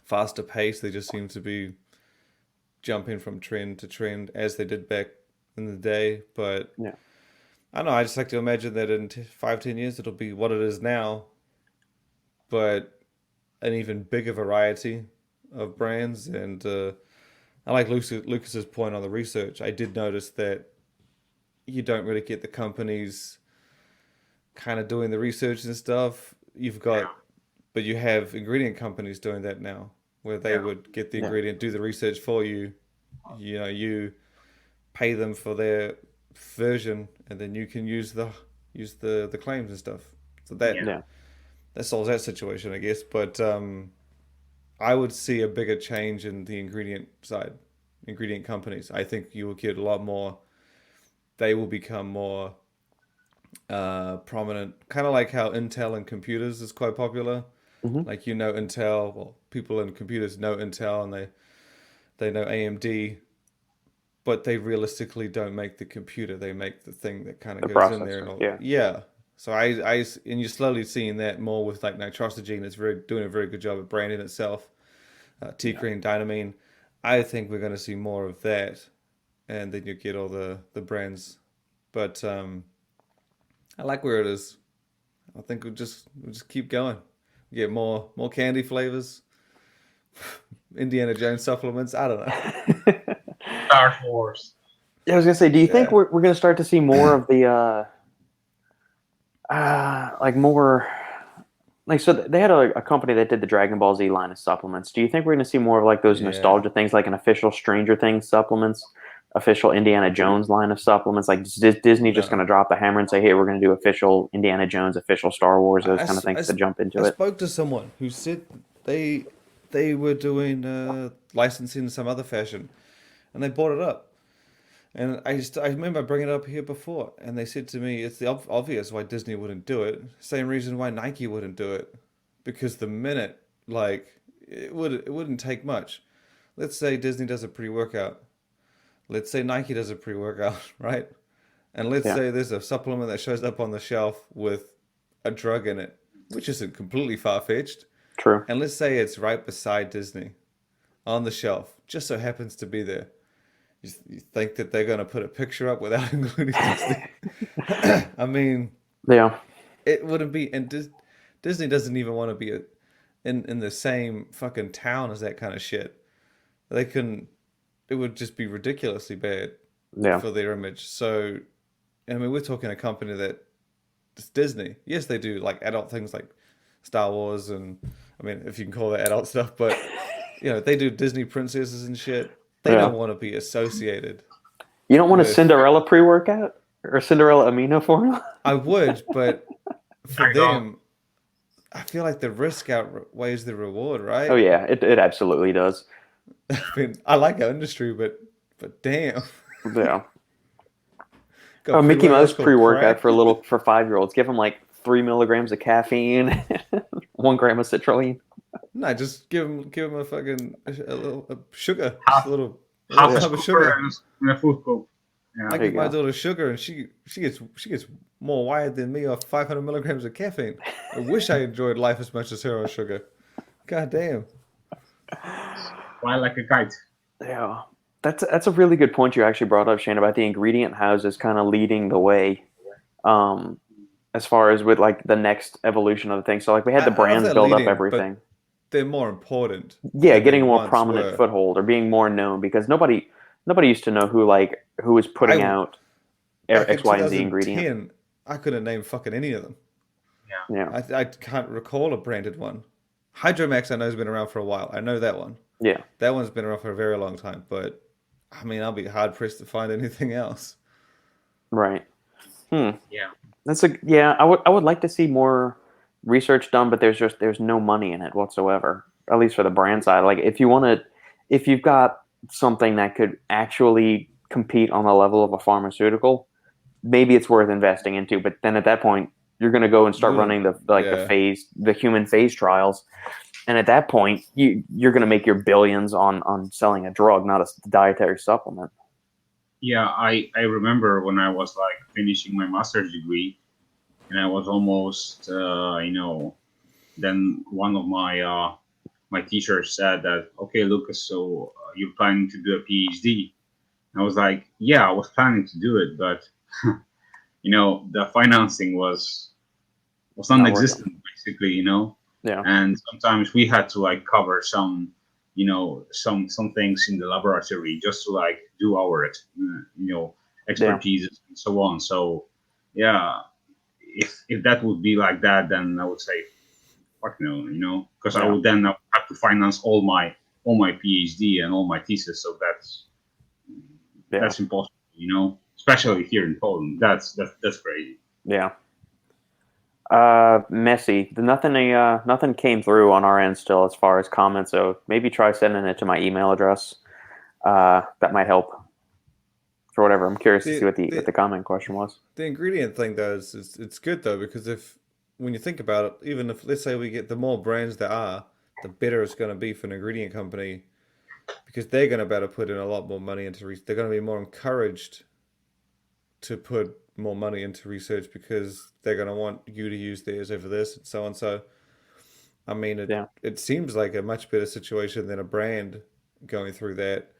faster pace. They just seem to be jumping from trend to trend as they did back in the day. But Yeah. I don't know. I just like to imagine that in 5, 10 years it'll be what it is now, but an even bigger variety of brands. And I like Lucas's point on the research. I did notice that you don't really get the companies kind of doing the research and stuff. You've got, but you have ingredient companies doing that now, where they Yeah. would get the Yeah. ingredient, do the research for you. You know, you pay them for their version, and then you can use the claims and stuff. So Yeah. Yeah. that solves that situation, I guess. But I would see a bigger change in the ingredient side, ingredient companies. I think you will get a lot more. They will become more prominent, kind of like how Intel in computers is quite popular. Hmm. Like Intel, well, people in computers know Intel and they know AMD, but they realistically don't make the computer. They make the thing that kind The of goes in there and processor. all. Yeah. Yeah. So and you're slowly seeing that more with like nitrosogene. It's doing a very good job of branding itself. T-Cream, Dynamine. I think we're going to see more of that, and then you get all the brands. But I like where it is. I think we'll just keep going. Get more candy flavors, Indiana Jones supplements. I don't know. Star Wars. Yeah, I was gonna say, do you think Yeah. we're gonna start to see more of the like more like so they had a company that did the Dragon Ball Z line of supplements. Do you think we're gonna see more of like those Yeah. nostalgia things, like an official Stranger Things supplements, official Indiana Jones line of supplements? Like is Disney just No. gonna drop the hammer and say, hey, we're gonna do official Indiana Jones, official Star Wars, those I, kind of things s- to jump into I it? spoke to someone who said they were doing licensing in some other fashion, and they bought it up. And I remember bringing it up here before, and they said to me, it's the obvious why Disney wouldn't do it. Same reason why Nike wouldn't do it, because the minute like it wouldn't take much. Let's say Disney does a pre-workout. Let's say Nike does a pre-workout, right? And let's Yeah, say there's a supplement that shows up on the shelf with a drug in it, which isn't completely far-fetched. true. And let's say it's right beside Disney on the shelf, just so happens to be there. You think that they're going to put a picture up without including Disney? I mean, Yeah, it wouldn't be, and Disney doesn't even want to be in the same fucking town as that kind of shit. They couldn't. It would just be ridiculously bad yeah, for their image. So, I mean, we're talking a company that it's Disney. Yes, they do like adult things like Star Wars, and I mean, if you can call that adult stuff, but they do Disney princesses and shit. They yeah. don't want to be associated You don't want a with. Cinderella pre-workout or Cinderella amino formula? I would, but for I know. them, I feel like the risk outweighs the reward, Oh right? yeah, it absolutely does. I mean, I like our industry, but damn, Yeah. got Oh, Mickey Mouse pre-workouts called pre-workout crack. for 5-year-olds. Give them like 3 milligrams of caffeine, 1 gram of citrulline. No, just give them a fucking a little sugar, just Half, a little half a tub of scooper sugar. and a food coke. Yeah. I There you give my go. daughter sugar, and she gets more wired than me off 500 milligrams of caffeine. I wish I enjoyed life as much as her on sugar. God damn. Fly like a kite. Yeah, that's a really good point you actually brought up, Shane, about the ingredient houses kind of leading the way, um, as far as with like the next evolution of the thing. So like we had I the don't know if brands they're build up leading, everything. but they're more important Yeah, than they getting a more once prominent were. foothold or being more known because nobody used to know who was putting I out Back in X, Y, and Z ingredient. 2010, I couldn't name fucking any of them. Yeah. Yeah, I can't recall a branded one. Hydromax I know has been around for a while. I know that one. yeah, That one's been around for a very long time, but I mean, I'll be hard pressed to find anything else. right. Hmm. Yeah. I would like to see more research done, but there's no money in it whatsoever. At least for the brand side. Like if you've got something that could actually compete on the level of a pharmaceutical, maybe it's worth investing into. But then at that point, you're going to go and start running Yeah. the human phase trials, and at that point, you're going to make your billions on selling a drug, not a dietary supplement. Yeah, I remember when I was like finishing my master's degree, and I was almost, then one of my my teacher said that, okay, Lucas, so you're planning to do a PhD? And I was like, yeah, I was planning to do it, but the financing was Not working. non-existent, basically, Yeah. and sometimes we had to like cover some some things in the laboratory just to like do our expertise and so on. So yeah, if that would be like that, then I would say fuck no, because I Yeah. would then have to finance all my PhD and all my thesis. So Yeah. that's impossible, especially here in Poland. That's crazy. Yeah. Messy. Nothing came through on our end still as far as comments. So maybe try sending it to my email address. That might help for whatever. I'm curious to see what the comment question was. The ingredient thing though is it's good though, because if when you think about it, even if let's say we get the more brands there are, the better it's going to be for an ingredient company, because they're going to better put in a lot more money into they're going to be more encouraged to put more money into research, because they're going to want you to use theirs over this and so on. So I mean, Yeah. it seems like a much better situation than a brand going through that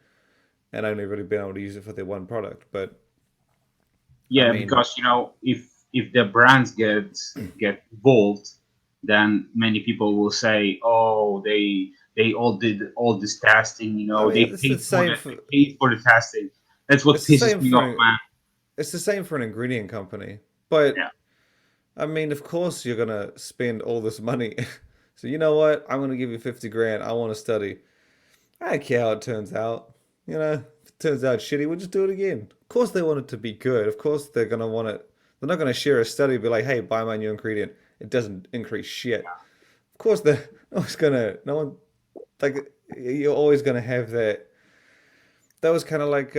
and only really being able to use it for their one product. But I Yeah, mean, because if the brands get involved, then many people will say, "Oh, they all did all this testing. I They mean, paid for they paid for the testing." That's what it's the pisses same me off, for man. it's the same for an ingredient company. But Yeah, I mean, of course you're gonna spend all this money. So you know what? I'm gonna give you 50 grand. I want to study. I don't care how it turns out. If it turns out shitty, we'll just do it again. Of course they want it to be good. Of course they're gonna want it. They're not gonna share a study and be like, hey, buy my new ingredient. It doesn't increase shit. Of course they're always gonna no one like you're always gonna have that. That was kind of like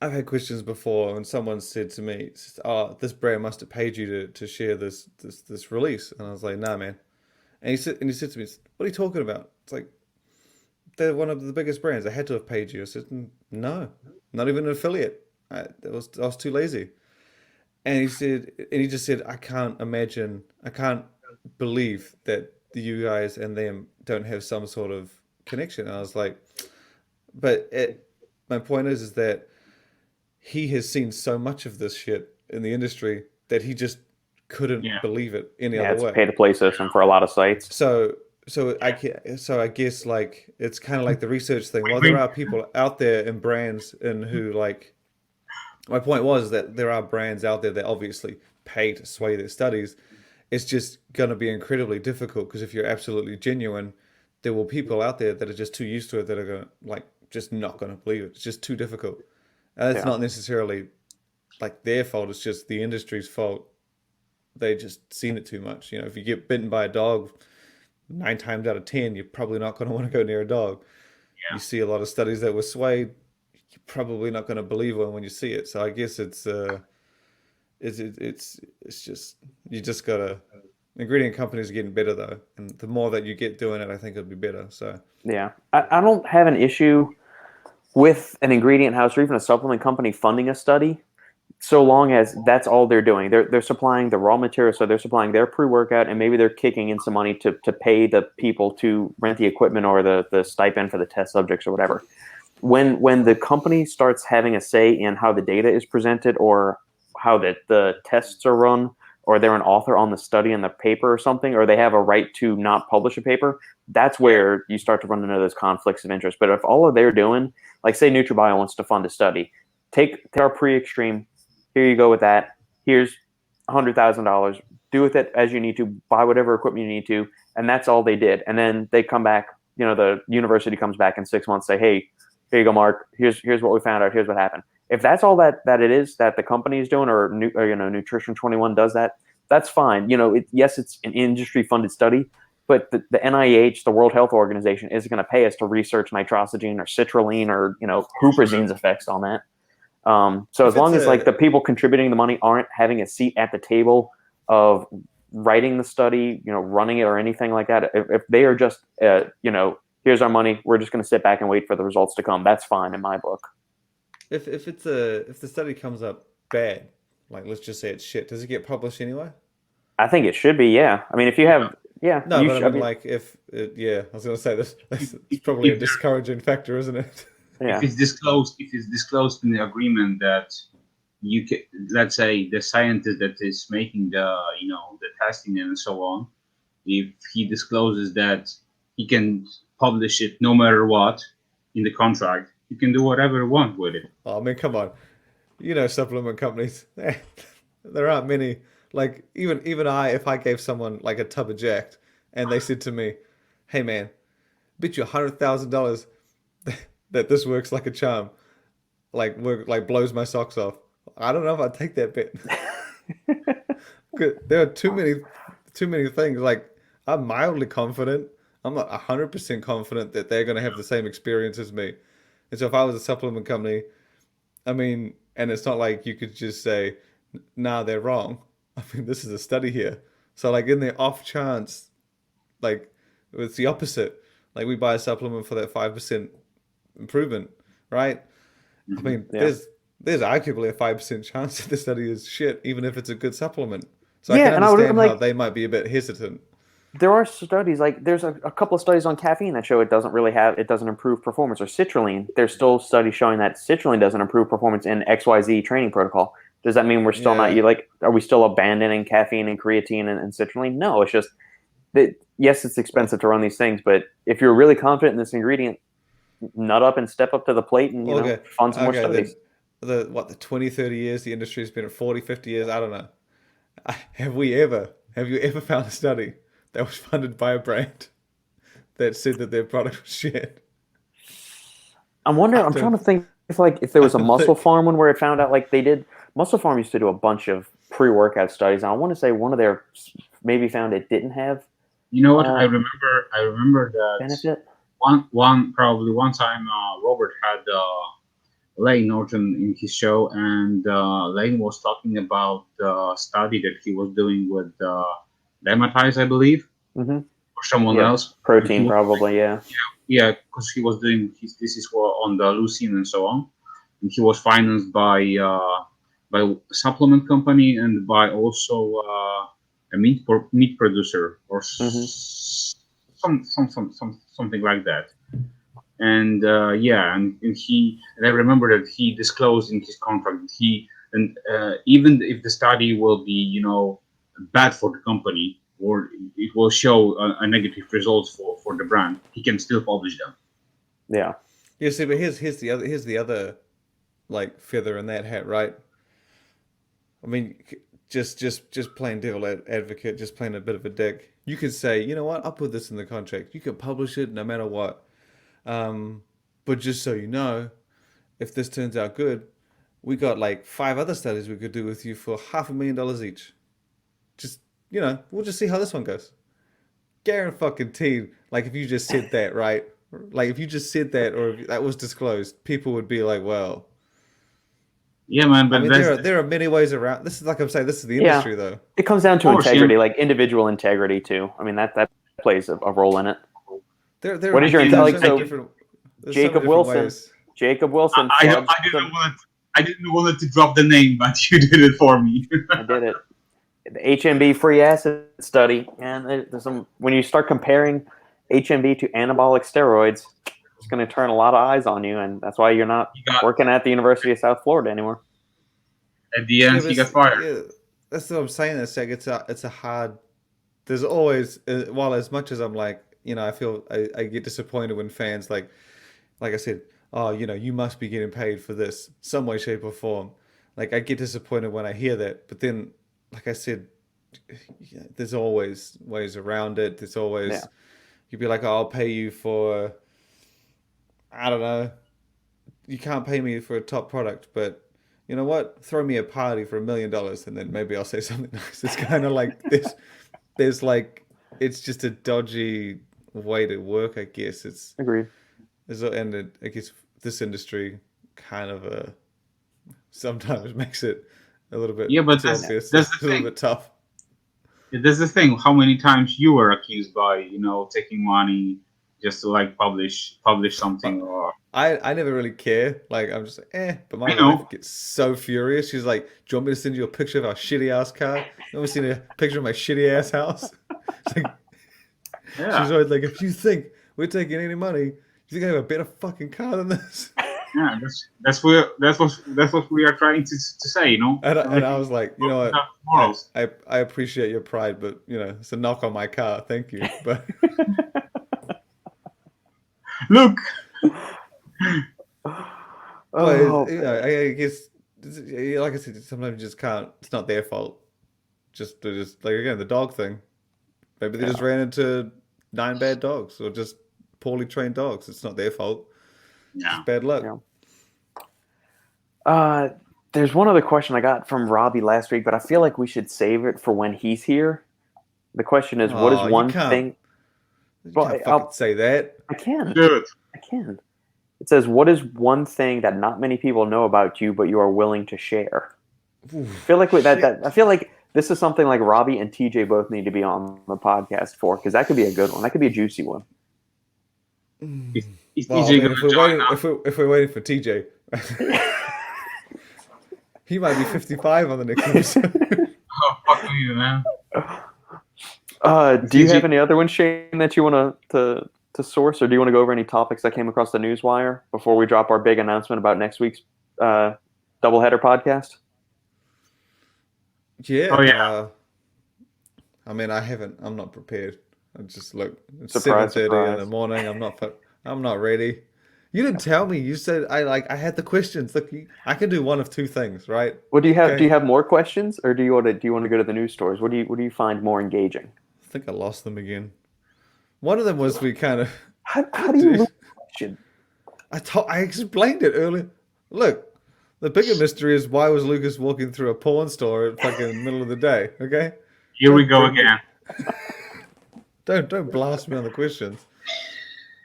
I've had questions before when someone said to me, "Oh, this brand must have paid you to share this release," and I was like, "Nah, man." And he said to me, "What are you talking about?" It's like they're one of the biggest brands. They had to have paid you. I said, "No, not even an affiliate. I was too lazy." And he just said, I can't believe that you guys and them don't have some sort of connection." And I was like, my point is that he has seen so much of this shit in the industry that he just couldn't yeah. believe it any Yeah, other it's a way. pay to play system for a lot of sites. So I guess like it's kind of like the research thing. Wait, While there wait. are people out there and brands and who like my point was that there are brands out there that obviously pay to sway their studies. It's just going to be incredibly difficult, because if you're absolutely genuine, there will people out there that are just too used to it that are going to like just not going to believe it. It's just too difficult. And it's Yeah. not necessarily like their fault. It's just the industry's fault. They just seen it too much. If you get bitten by a dog, 9 times out of 10, you're probably not going to want to go near a dog. You Yeah. see a lot of studies that were swayed. You're probably not going to believe one when you see it. So I guess it's just you just gotta. Ingredient companies are getting better though, and the more that you get doing it, I think it'll be better. So Yeah. I don't have an issue with an ingredient house or even a supplement company funding a study, so long as that's all they're doing. They're supplying the raw material, so they're supplying their pre-workout, and maybe they're kicking in some money to pay the people to rent the equipment or the stipend for the test subjects or whatever. When the company starts having a say in how the data is presented or how the tests are run, or they're an author on the study in the paper or something, or they have a right to not publish a paper, that's where you start to run into those conflicts of interest. But if all they're doing, like say NutriBio wants to fund a study, take our pre-extreme, here you go with that. Here's $100,000. Do with it as you need to. Buy whatever equipment you need to, and that's all they did. And then they come back. The university comes back in 6 months, say, "Hey, here you go, Mark. Here's what we found out. Here's what happened." If that's all that it is that the company is doing, or Nutrition 21 does that, that's fine. Yes, it's an industry funded study, but the NIH, the World Health Organization, isn't going to pay us to research nitrosamine or citrulline or huperzine effects on that. So as if it's long as like a the people contributing the money aren't having a seat at the table of writing the study, running it or anything like that, if they are just, here's our money, we're just going to sit back and wait for the results to come, that's fine in my book. if the study comes up bad, like let's just say it's shit, does it get published anyway? I think it should be, yeah. I mean, if you have Yeah, No, you but I should, mean, like, yeah, I was gonna say this. It's probably a if, discouraging factor, isn't it? yeah, if it's disclosed in the agreement that you can, let's say the scientist that is making the testing and so on, if he discloses that he can publish it no matter what in the contract, he can do whatever he wants with it. Oh, I mean, come on. Supplement companies. There aren't many. Like even if I gave someone like a tub of Jacked, and they said to me, "Hey man, bet you $100,000 that this works like a charm, like blows my socks off." I don't know if I'd take that bet. 'Cause there are too many things. Like I'm mildly confident. I'm not 100% confident that they're gonna have the same experience as me. And so if I was a supplement company, I mean, and it's not like you could just say, "Nah, they're wrong." I mean, this is a study here. So like in the off chance, like it's the opposite. Like we buy a supplement for that 5% improvement, right? I Mhm. mean, yeah. there's arguably a 5% chance that the study is shit, even if it's a good supplement. So I Yeah, can and I'm understand how like, they might be a bit hesitant. there are studies like there's a couple of studies on caffeine that show it doesn't improve performance, or citrulline. There's still studies showing that citrulline doesn't improve performance in XYZ training protocol. Does that mean we're still not Yeah. you like are we still abandoning caffeine and creatine and citrulline? No, it's just that yes, it's expensive to run these things, but if you're really confident in this ingredient, nut up and step up to the plate and Okay. fund some more Okay, studies. the 20, 30 years the industry's been at 40, 50 years, I don't know. Have you ever found a study that was funded by a brand that said that their product was shit? I'm wondering. I I'm trying don't to think if there I was a don't Muscle think. Farm one where it found out like they did. Muscle Farm used to do a bunch of pre-workout studies, and I want to say one of their maybe found it didn't have You know what? uh, I remember that benefit. one time Robert had Lane Norton in his show, and Lane was talking about the study that he was doing with Lematize, I believe, Hmm. or someone Yeah, else. And he protein was, probably. Yeah. yeah, because he was doing his thesis on the leucine and so on, and he was financed by a supplement company and by also a meat producer or Hmm. something like that. And yeah, and I remember that he disclosed in his contract that even if the study will be bad for the company or it will show a negative result for the brand, he can still publish them. Yeah. Yeah, see, but here's the other like feather in that hat, right? I mean, just playing advocate, just playing a bit of a dick. You could say, you know what, I'll put this in the contract. You can publish it no matter what. Um, but just so you know, if this turns out good, we got like 5 other studies we could do with you for $500,000 each. Just we'll just see how this one goes. Guaranteed. Like if you just said that, right? Like if you just said that, or if that was disclosed, people would be like, "Well, Yeah, man, I but mean, that's there are many ways around. This is like I'm saying, this is the Yeah. industry, though. It comes down to course, yeah. integrity, like individual integrity too. I mean that plays a role in it. There What are is your there's like so many so different. There's so many Jacob different Wilson? ways. Jacob Wilson I plugged didn't some. want I didn't want to drop the name, but you did it for me. I did it. The HMB free acid study, and there's some when you start comparing HMB to anabolic steroids, it's going to turn a lot of eyes on you, and that's why you're not You got working at the University of South Florida anymore. at the end, Yeah, he got fired. yeah, that's what I'm saying. It's like it's a hard. There's always while as much as I'm like I get disappointed when fans like I said, oh, you must be getting paid for this some way, shape, or form. Like I get disappointed when I hear that, but then, like I said, yeah, there's always ways around it. There's Yeah, always you'd be like, oh, I'll pay you for, I don't know, you can't pay me for a top product, but you know what? Throw me a party for $1 million, and then maybe I'll say something nice. It's kind of like this. There's like it's just a dodgy way to work, I guess. agreed. I guess this industry kind of sometimes makes it a little bit Yeah, but too that's obvious, that's a the little thing. bit tough. That's the thing. How many times you were accused by taking money just to like publish Uh, something or I never really care. Like I'm just like, but my I wife know. gets so furious. She's like, "Do you want me to send you a picture of our shitty ass car? You want me to send you a picture of my shitty ass house?" It's like, Yeah. She's always like, if you think we're taking any money, you think I have a better fucking car than this? Yeah, that's what we are trying to say, you know. And I was like, you know what? Morals. I appreciate your pride, but you know, it's a knock on my car. Thank you, but Look. Oh, you know, I guess, like I said, sometimes you just can't. It's not their fault. They're just like again the dog thing. Maybe they just ran into 9 bad dogs or just poorly trained dogs. It's not their fault. Yeah. It's bad luck. Yeah. There's one other question I got from Robbie last week, but I feel like we should save it for when he's here. The question is, what is Aw, one you can't, thing? You Well, can't fucking say that. I can. Good. I can. It says, what is one thing that not many people know about you, but you are willing to share? I feel like I feel like this is something like Robbie and TJ both need to be on the podcast for, because that could be a good one. That could be a juicy one. Is Well, TJ I mean, gonna join now? if we're waiting for TJ, he might be 55 on the next episode. Oh, fuck you, man. Do you have any other ones, Shane, that you want to source, or do you want to go over any topics that came across the newswire before we drop our big announcement about next week's doubleheader podcast? Yeah. Oh, yeah. I mean, I'm not prepared. I just look. It's Surprise, 7:30 in surprise. the morning. I'm not ready. You didn't tell me. You said I had the questions. Look, I can do one of two things, right? Well, do you have Okay. do you have more questions, or do you want to go to the news stories? What do you find more engaging? I think I lost them again. One of them was we kind of. How do you lose a question? I explained it earlier. Look, the bigger mystery is why was Lucas walking through a porn store at fucking middle of the day? Okay. Here we go again. Don't blast me on the questions.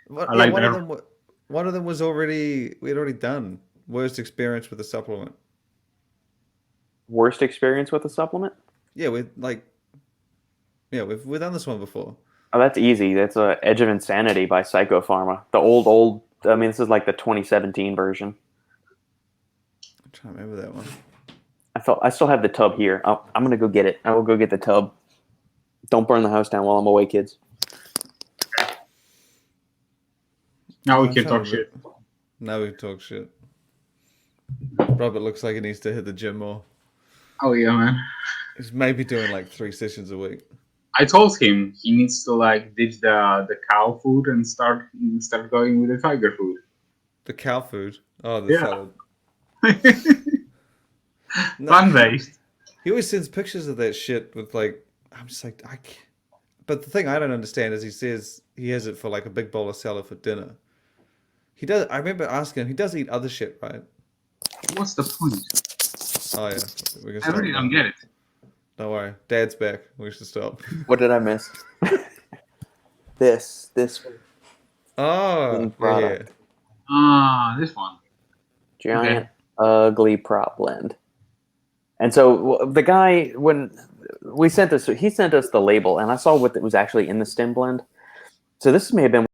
I like that. One of them was we had already done worst experience with a supplement. Worst experience with a supplement? Yeah, we've done this one before. Oh, that's easy. That's Edge of Insanity by Psychopharma. The old. I mean, this is like the 2017 version. I'm trying to remember that one. I still have the tub here. I'm gonna go get it. I will go get the tub. Don't burn the house down while I'm away, kids. Now we I'm can trying talk to shit. Now we talk shit. Robert looks like he needs to hit the gym more. Oh yeah, man. He's maybe doing like 3 sessions a week. I told him he needs to like ditch the cow food and start going with the tiger food. The cow food. Oh, the Yeah. salad. No, Plant based. he always sends pictures of that shit with like, I'm just like, I can't. But the thing I don't understand is he says he has it for like a big bowl of salad for dinner. He does. I remember asking him. He does eat other shit, right? What's the point? Oh yeah, we can I stop really now. don't get it. Don't worry, Dad's back. We should stop. What did I miss? This. Oh, yeah. Product. This one. Giant ugly prop blend. And so the guy, when we sent this, he sent us the label, and I saw what was actually in the stem blend. So this may have been